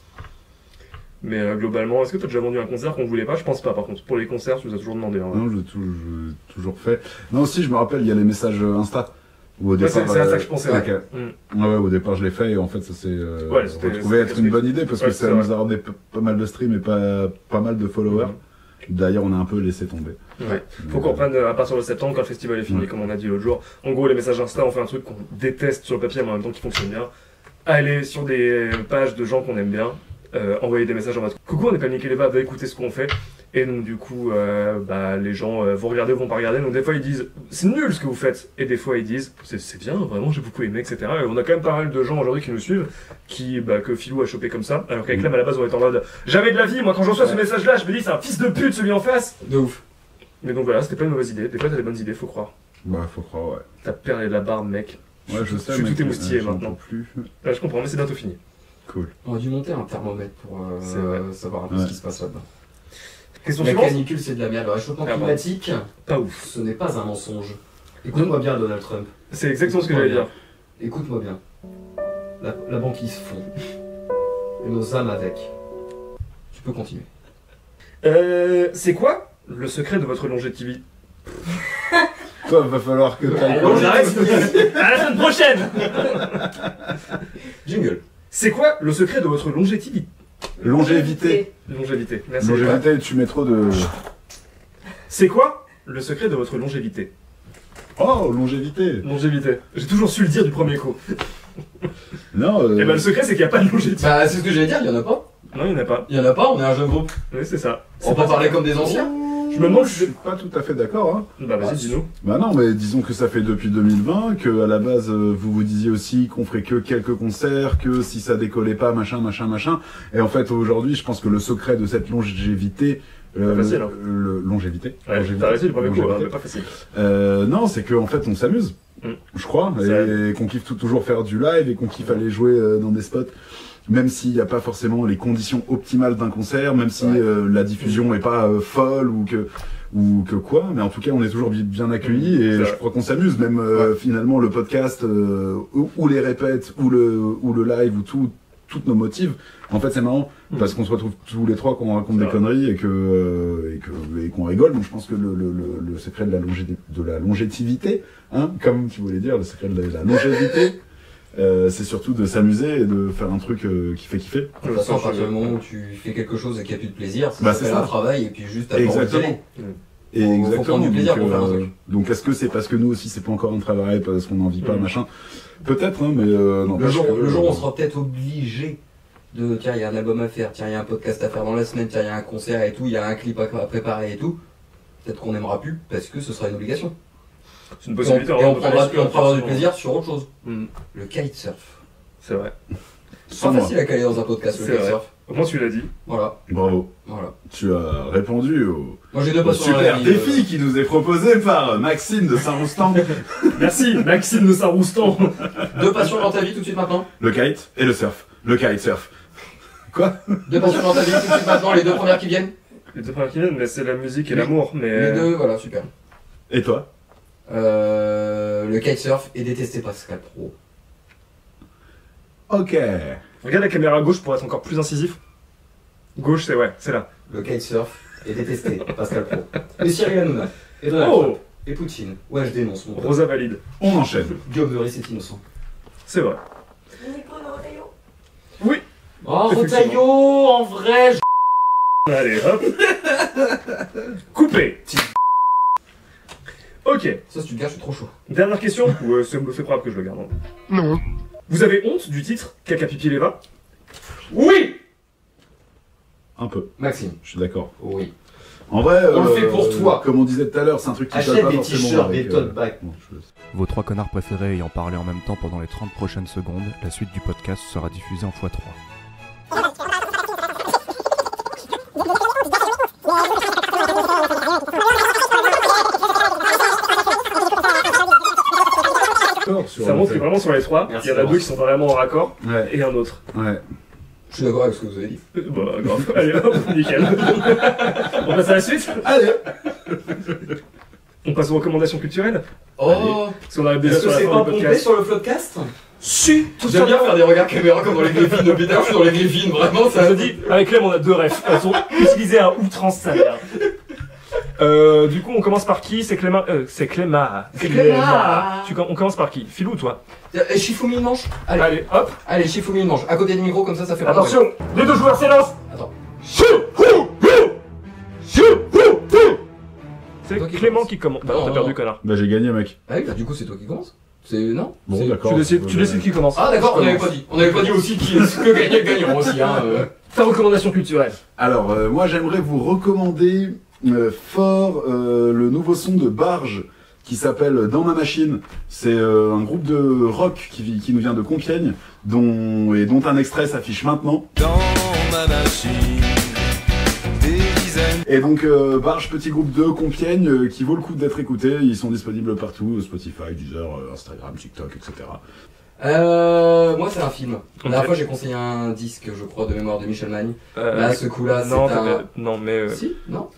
Mais globalement, est-ce que t'as déjà vendu un concert qu'on voulait pas? Je pense pas, par contre. Pour les concerts, tu nous as toujours demandé. Hein. Non, je l'ai toujours fait. Non, aussi, je me rappelle, il y a les messages Insta. Où au départ, c'est à ça que je pensais. Okay. Ouais, au départ, je l'ai fait et en fait, ça s'est retrouvé être une bonne idée parce que ça nous a ramené pas mal de streams et pas mal de followers. D'ailleurs, on a un peu laissé tomber. Ouais. Faut qu'on reprenne à partir de septembre quand le festival est fini, comme on a dit l'autre jour. En gros, les messages Insta, on fait un truc qu'on déteste sur le papier, mais en même temps qui fonctionne bien. Aller sur des pages de gens qu'on aime bien, envoyer des messages en mode coucou, on n'est pas niqué les bas, va écouter ce qu'on fait. Et donc du coup, les gens vont regarder ou vont pas regarder. Donc des fois ils disent c'est nul ce que vous faites, et des fois ils disent c'est bien, vraiment j'ai beaucoup aimé, etc. Et on a quand même pas mal de gens aujourd'hui qui nous suivent, que Philou a chopé comme ça. Alors qu'avec Clem à la base on était en mode jamais de la vie, moi quand je reçois ce message là, je me dis c'est un fils de pute celui en face. De ouf. Mais donc voilà, c'était pas une mauvaise idée. Des fois t'as des bonnes idées, faut croire. Bah faut croire, ouais. T'as perdu de la barbe, mec. Ouais, je sais. Je suis tout émoustillé maintenant. Plus. Je comprends, mais c'est bientôt fini. Cool. On a dû monter un thermomètre pour savoir un peu ce qui se passe là-dedans. Question La suivante. canicule, c'est de la merde. Le réchauffement climatique, pas ouf. Ce n'est pas un mensonge. Écoute-moi bien, Donald Trump. C'est exactement ce que j'allais dire. Écoute-moi bien. La banquise fond. Et nos âmes avec. Tu peux continuer. C'est quoi le secret de votre longévité? Toi, va falloir que t'ailles. On arrête. À la semaine prochaine. Jingle. C'est quoi le secret de votre longévité? Longévité. Longévité. Merci. Longévité, tu mets trop de. C'est quoi le secret de votre longévité? Oh, longévité. Longévité. J'ai toujours su le dire du premier coup. Non. Et bah le secret c'est qu'il n'y a pas de longévité. Bah c'est ce que j'allais dire, il y en a pas. Non, il n'y en a pas. Il y en a pas, on est un jeune groupe. Oui, c'est ça. On peut parler comme des anciens. Je me demande je suis pas tout à fait d'accord. Hein. Bah vas-y, dis-nous. Bah non, mais disons que ça fait depuis 2020, que à la base vous disiez aussi qu'on ferait que quelques concerts, que si ça décollait pas, machin. Et en fait aujourd'hui, je pense que le secret de cette longévité, facile, hein. Longévité. Ouais, t'as réussi du premier coup, hein, mais pas facile. Non, c'est qu'en fait on s'amuse, je crois, et qu'on kiffe toujours faire du live et qu'on kiffe aller jouer dans des spots. Même s'il n'y a pas forcément les conditions optimales d'un concert, même si la diffusion est pas folle ou que quoi, mais en tout cas on est toujours bien accueillis et je crois qu'on s'amuse, même finalement le podcast ou les répètes ou le live ou toutes nos motives, en fait c'est marrant parce qu'on se retrouve tous les trois, qu'on raconte des conneries et qu'on rigole. Donc je pense que le secret de la longévité, hein, comme tu voulais dire, le secret de la longévité, c'est surtout de s'amuser et de faire un truc qui fait kiffer. De toute façon, à partir du moment où tu fais quelque chose et qu'il n'y a plus de plaisir, c'est un travail et puis juste à exactement. Et exactement. Faut prendre du plaisir pour faire un truc. Donc est-ce que c'est parce que nous aussi c'est pas encore un travail, parce qu'on n'en vit pas, machin? Peut-être, hein, mais non. Le jour où on sera peut-être obligé de tiens, il y a un album à faire, tiens, il y a un podcast à faire dans la semaine, tiens, il y a un concert et tout, il y a un clip à préparer et tout, peut-être qu'on n'aimera plus parce que ce sera une obligation. C'est une possibilité. Et on prendra du plaisir sur autre chose. Le kitesurf. C'est vrai. C'est pas facile à caler dans un podcast, le kitesurf. Au moins tu l'as dit. Voilà. Bravo. Voilà. Tu as répondu au super défi qui nous est proposé par Maxime de Saint-Roustan. Merci Maxime de Saint-Roustan. 2 passions dans ta vie tout de suite maintenant. Le kite et le surf. Le kitesurf. Quoi? 2 passions dans ta vie tout de suite maintenant, les 2 premières qui viennent. Les 2 premières qui viennent, mais c'est la musique et l'amour. Mais... Les 2, voilà, super. Et toi? Le kitesurf et détester Pascal Pro. Ok. Regarde la caméra à gauche pour être encore plus incisif. Gauche, c'est là. Le kitesurf et détester Pascal Pro. Et Cyril Hanouna. Et Donald Trump. Et Poutine. Ouais, je dénonce mon pote. Rosa valide. On enchaîne. Guillaume Meurice est innocent. C'est vrai. Nico de Rotaillot. Oui. Oh, Rotaillot, en vrai. Allez, hop. Coupé. Ok. Ça, si tu le gardes, je suis trop chaud. Dernière question. Ou c'est probable que je le garde. Non. Vous avez honte du titre Caca Pipi Leva? Oui. Un peu. Maxime. Je suis d'accord. Oui. En vrai, on le fait pour toi. Comme on disait tout à l'heure, c'est un truc qui achète des t-shirts, des tote bags. Vos 3 connards préférés ayant parlé en même temps pendant les 30 prochaines secondes, la suite du podcast sera diffusée en x3. Ça montre que vraiment sur les 3, il y en a 2 qui sont vraiment en raccord et un autre. Ouais. Je suis d'accord avec ce que vous avez dit. Bah, grave. Allez, hop, nickel. On passe à la suite? Allez. On passe aux recommandations culturelles. Oh, parce qu'on arrive déjà est-ce que sur la c'est fin pas du pompé podcast. sur le podcast? Si, tout J'aime bien faire des regards caméra comme dans les Griffins. Depuis d'ailleurs, je suis dans les Griffins, vraiment, ça Je dis, avec Clem, on a 2 refs. Elles sont utilisées à outrance, sa mère. Du coup, on commence par qui? C'est Cléma. C'est Cléma. On commence par qui? Philou, toi? Shifumi une manche. Allez, hop. Allez, Shifumi une manche. À côté du micro, comme ça fait pas de bruit. Attention, les 2 joueurs s'élancent. Attends. C'est toi qui Clément commence. qui commence. Bah Non, non, t'as non, perdu, non. connard. Bah j'ai gagné mec. Ah oui, bah du coup, c'est toi qui commence. C'est. Non? Bon C'est- d'accord. Tu décides qui commence. Ah d'accord, on Je n'avait commence. pas dit. On n'avait pas dit aussi qui est que gagnait le gagnant aussi, hein. Ta recommandation culturelle. Alors moi j'aimerais vous recommander fort le nouveau son de Barge qui s'appelle Dans ma machine. C'est un groupe de rock qui nous vient de Compiègne dont un extrait s'affiche maintenant. Dans ma machine, des dizaines. Et donc Barge, petit groupe de Compiègne qui vaut le coup d'être écouté. Ils sont disponibles partout, Spotify, Deezer, Instagram, TikTok, etc. Moi, c'est un film. La dernière fois, j'ai conseillé un disque, je crois, de mémoire de Michel Magne. Là, ce coup-là, c'est non, un. Non, mais. Si? Non?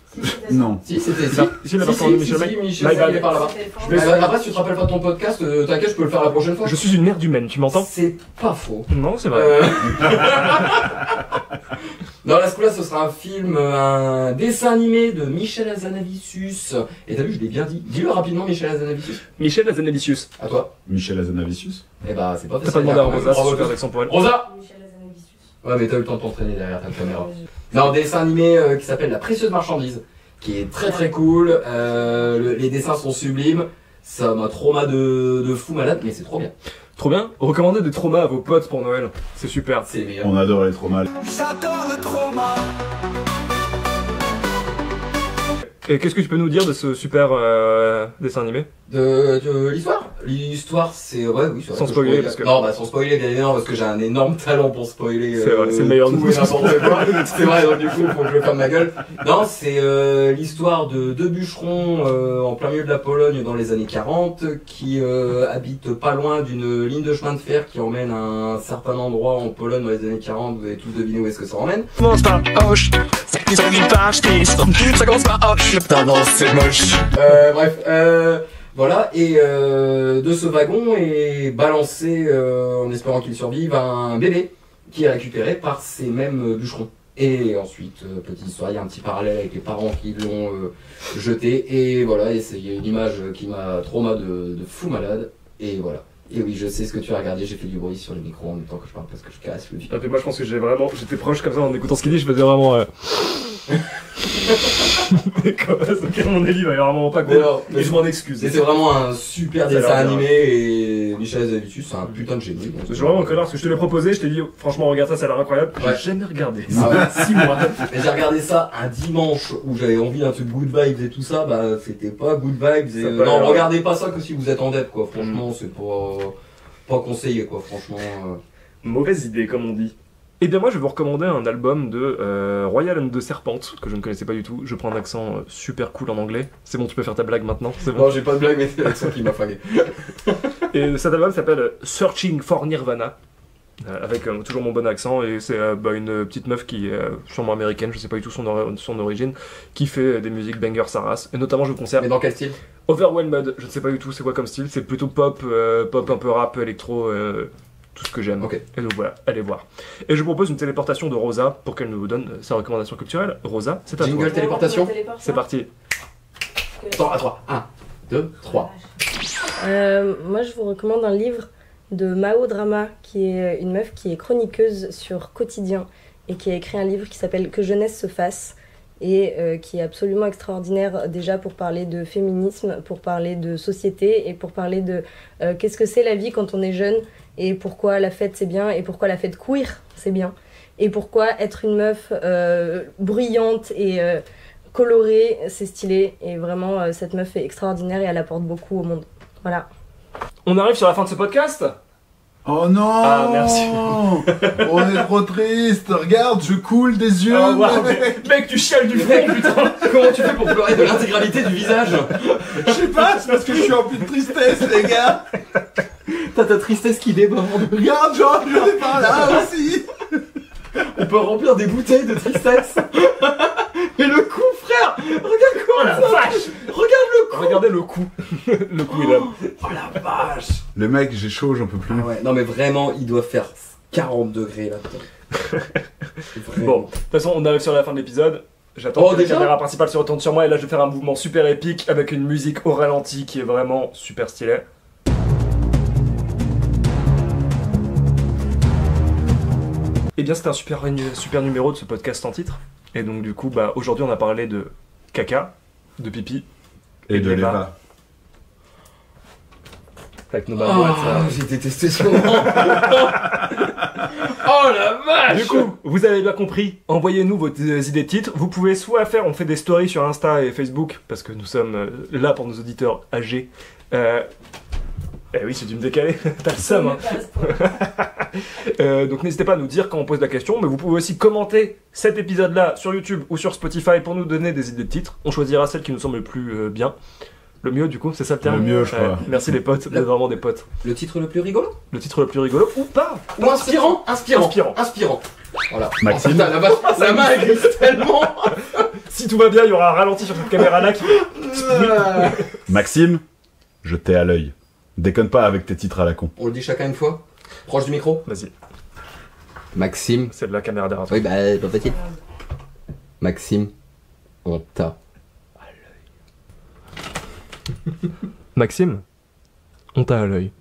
Non. Si, c'était si. Si, la personne de Michel Magne. Michel Magne est par là-bas. Après, si tu te rappelles pas de ton podcast, t'inquiète, je peux le faire la prochaine fois. Je suis une merde humaine, tu m'entends? C'est pas faux. Non, c'est vrai. Non, là, ce coup-là, ce sera un film, un dessin animé de Michel Hazanavicius. Et t'as vu, je l'ai bien dit. Dis-le rapidement, Michel Hazanavicius. Michel Hazanavicius. À toi. Michel Hazanavicius. Eh bah, c'est pas T'as facile. pas demandé à quand même. Rosa, Bravo, super accent pour elle. Rosa! Michel Hazanavicius. Ouais, mais t'as eu le temps de t'entraîner derrière ta caméra. Non, dessin animé qui s'appelle La Précieuse Marchandise, qui est très très cool. Les dessins sont sublimes. Ça m'a trauma de fou malade, mais c'est trop bien. Trop bien. Recommandez des traumas à vos potes pour Noël. C'est super. C'est meilleur. On adore les traumas. J'adore le trauma. Et qu'est-ce que tu peux nous dire de ce super dessin animé? De l'histoire? L'histoire, c'est. Ouais, oui, c'est vrai. Sans que spoiler, je parce que- Non, bah sans spoiler, bien évidemment, parce que j'ai un énorme talent pour spoiler. C'est vrai, c'est le meilleur de tout tous. et n'importe quoi. C'est vrai, donc du coup, faut que je ferme ma gueule. Non, c'est l'histoire de 2 bûcherons en plein milieu de la Pologne dans les années 40 qui habitent pas loin d'une ligne de chemin de fer qui emmène à un certain endroit en Pologne dans les années 40. Vous avez tous deviné où est-ce que ça emmène. Commence par Hoche, ça commence par Hoche. Putain, non, c'est moche. Bref, voilà, et de ce wagon est balancé, en espérant qu'il survive, un bébé qui est récupéré par ces mêmes bûcherons. Et ensuite, petite histoire, il y a un petit parallèle avec les parents qui l'ont jeté, et voilà, et il y a une image qui m'a trauma de fou malade, et voilà. Et oui, je sais ce que tu as regardé, j'ai fait du bruit sur le micro en même temps que je parle parce que je casse le Ah, puis moi je pense que j'étais proche comme ça en écoutant ce qu'il dit, je faisais vraiment. Ok, mon Eli va vraiment pas Mais cool. non, Et je m'en excuse. c'est vraiment un super Ça a dessin l'air bien. animé, et Michel Hazanavicius, c'est un putain de génie. donc- Je suis vraiment un connard parce que je te l'ai proposé, je t'ai dit franchement regarde ça, ça a l'air incroyable. Ouais. J'ai jamais regardé. Ah ouais. 6 mois. Mais j'ai regardé ça un dimanche où j'avais envie d'un truc good vibes et tout ça, bah c'était pas good vibes. Et, Ça peut non, aller. regardez pas ça que si vous êtes en dette, quoi. Franchement, c'est pas conseillé, quoi. Franchement. Mauvaise idée comme on dit. Et bien moi je vais vous recommander un album de Royal and the Serpent que je ne connaissais pas du tout. Je prends un accent super cool en anglais. C'est bon, tu peux faire ta blague maintenant, c'est bon. Non, j'ai pas de blague, mais c'est l'accent qui m'a flingué. Et cet album s'appelle Searching for Nirvana. Avec toujours mon bon accent, et c'est une petite meuf qui est sûrement américaine, je sais pas du tout son origine, qui fait des musiques bangers sa race. Et notamment je vous conseille Mais dans quel style? Overwhelmed, je ne sais pas du tout c'est quoi comme style, c'est plutôt pop, pop un peu rap, électro, tout ce que j'aime. Ok. Et donc voilà, allez voir. Et je vous propose une téléportation de Rosa pour qu'elle nous donne sa recommandation culturelle. Rosa, c'est à Jingle. toi. Téléportation. C'est parti. Attends, à 3. 1, 2, 3. Moi, je vous recommande un livre de Mao Drama, qui est une meuf qui est chroniqueuse sur Quotidien et qui a écrit un livre qui s'appelle Que jeunesse se fasse et qui est absolument extraordinaire déjà pour parler de féminisme, pour parler de société et pour parler de qu'est-ce que c'est la vie quand on est jeune et pourquoi la fête c'est bien et pourquoi la fête queer c'est bien et pourquoi être une meuf bruyante et colorée c'est stylé et vraiment cette meuf est extraordinaire et elle apporte beaucoup au monde. Voilà. On arrive sur la fin de ce podcast. Oh non. Ah, merci. On est trop triste. Regarde, je coule des yeux. Oh, wow. Mec, tu chiales du fond, putain. Comment tu fais pour pleurer de l'intégralité du visage? Je sais pas, c'est parce que je suis en plus de tristesse, les gars. T'as ta tristesse qui déborde. Regarde, genre, je vais par là aussi. On peut remplir des bouteilles de tristesse. Mais le coup, frère, regarde quoi Oh la vache. Regarde le coup. Regardez le coup. Le coup est là. Oh la vache. Le mec, j'ai chaud, j'en peux plus. Ah ouais. Non mais vraiment, il doit faire 40 degrés là-dedans. Bon, de toute façon, on arrive sur la fin de l'épisode. J'attends que la déjà caméra principale se retourne sur moi et là je vais faire un mouvement super épique avec une musique au ralenti qui est vraiment super stylée. Et bien c'était un super numéro de ce podcast en titre. Et donc du coup bah aujourd'hui on a parlé de caca, de pipi Et de l'Eva. Avec nos babouettes, ça. J'ai détesté ce moment. Oh la vache. Du coup, vous avez bien compris, envoyez-nous vos idées de titres. Vous pouvez soit faire, on fait des stories sur Insta et Facebook, parce que nous sommes là pour nos auditeurs âgés. Eh oui, c'est dû me décaler, t'as le seum. Hein. Donc n'hésitez pas à nous dire quand on pose la question, mais vous pouvez aussi commenter cet épisode-là sur YouTube ou sur Spotify pour nous donner des idées de titres. On choisira celle qui nous semble le plus bien. Le mieux, du coup, c'est ça le terme. Le mieux, je crois. Merci les potes, vous êtes vraiment des potes. Le titre le plus rigolo? Le titre le plus rigolo ou pas? Ou inspirant? Inspirant. Voilà. Maxime. Oh, putain, la main glisse tellement. Si tout va bien, il y aura un ralenti sur cette caméra-là qui Maxime, je t'ai à l'œil. Déconne pas avec tes titres à la con. On le dit chacun une fois. Proche du micro. Vas-y. Maxime. C'est de la caméra derrière. Oui, bah, pas petit. Maxime, on t'a. Maxime, on t'a à l'œil.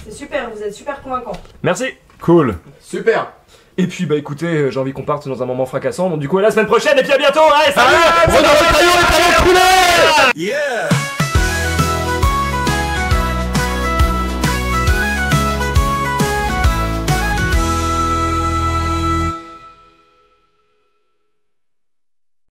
C'est super, vous êtes super convaincant. Merci. Cool. Super. Et puis bah écoutez, j'ai envie qu'on parte dans un moment fracassant, donc du coup à la semaine prochaine et puis à bientôt. Allez, salut. Allez, Yeah.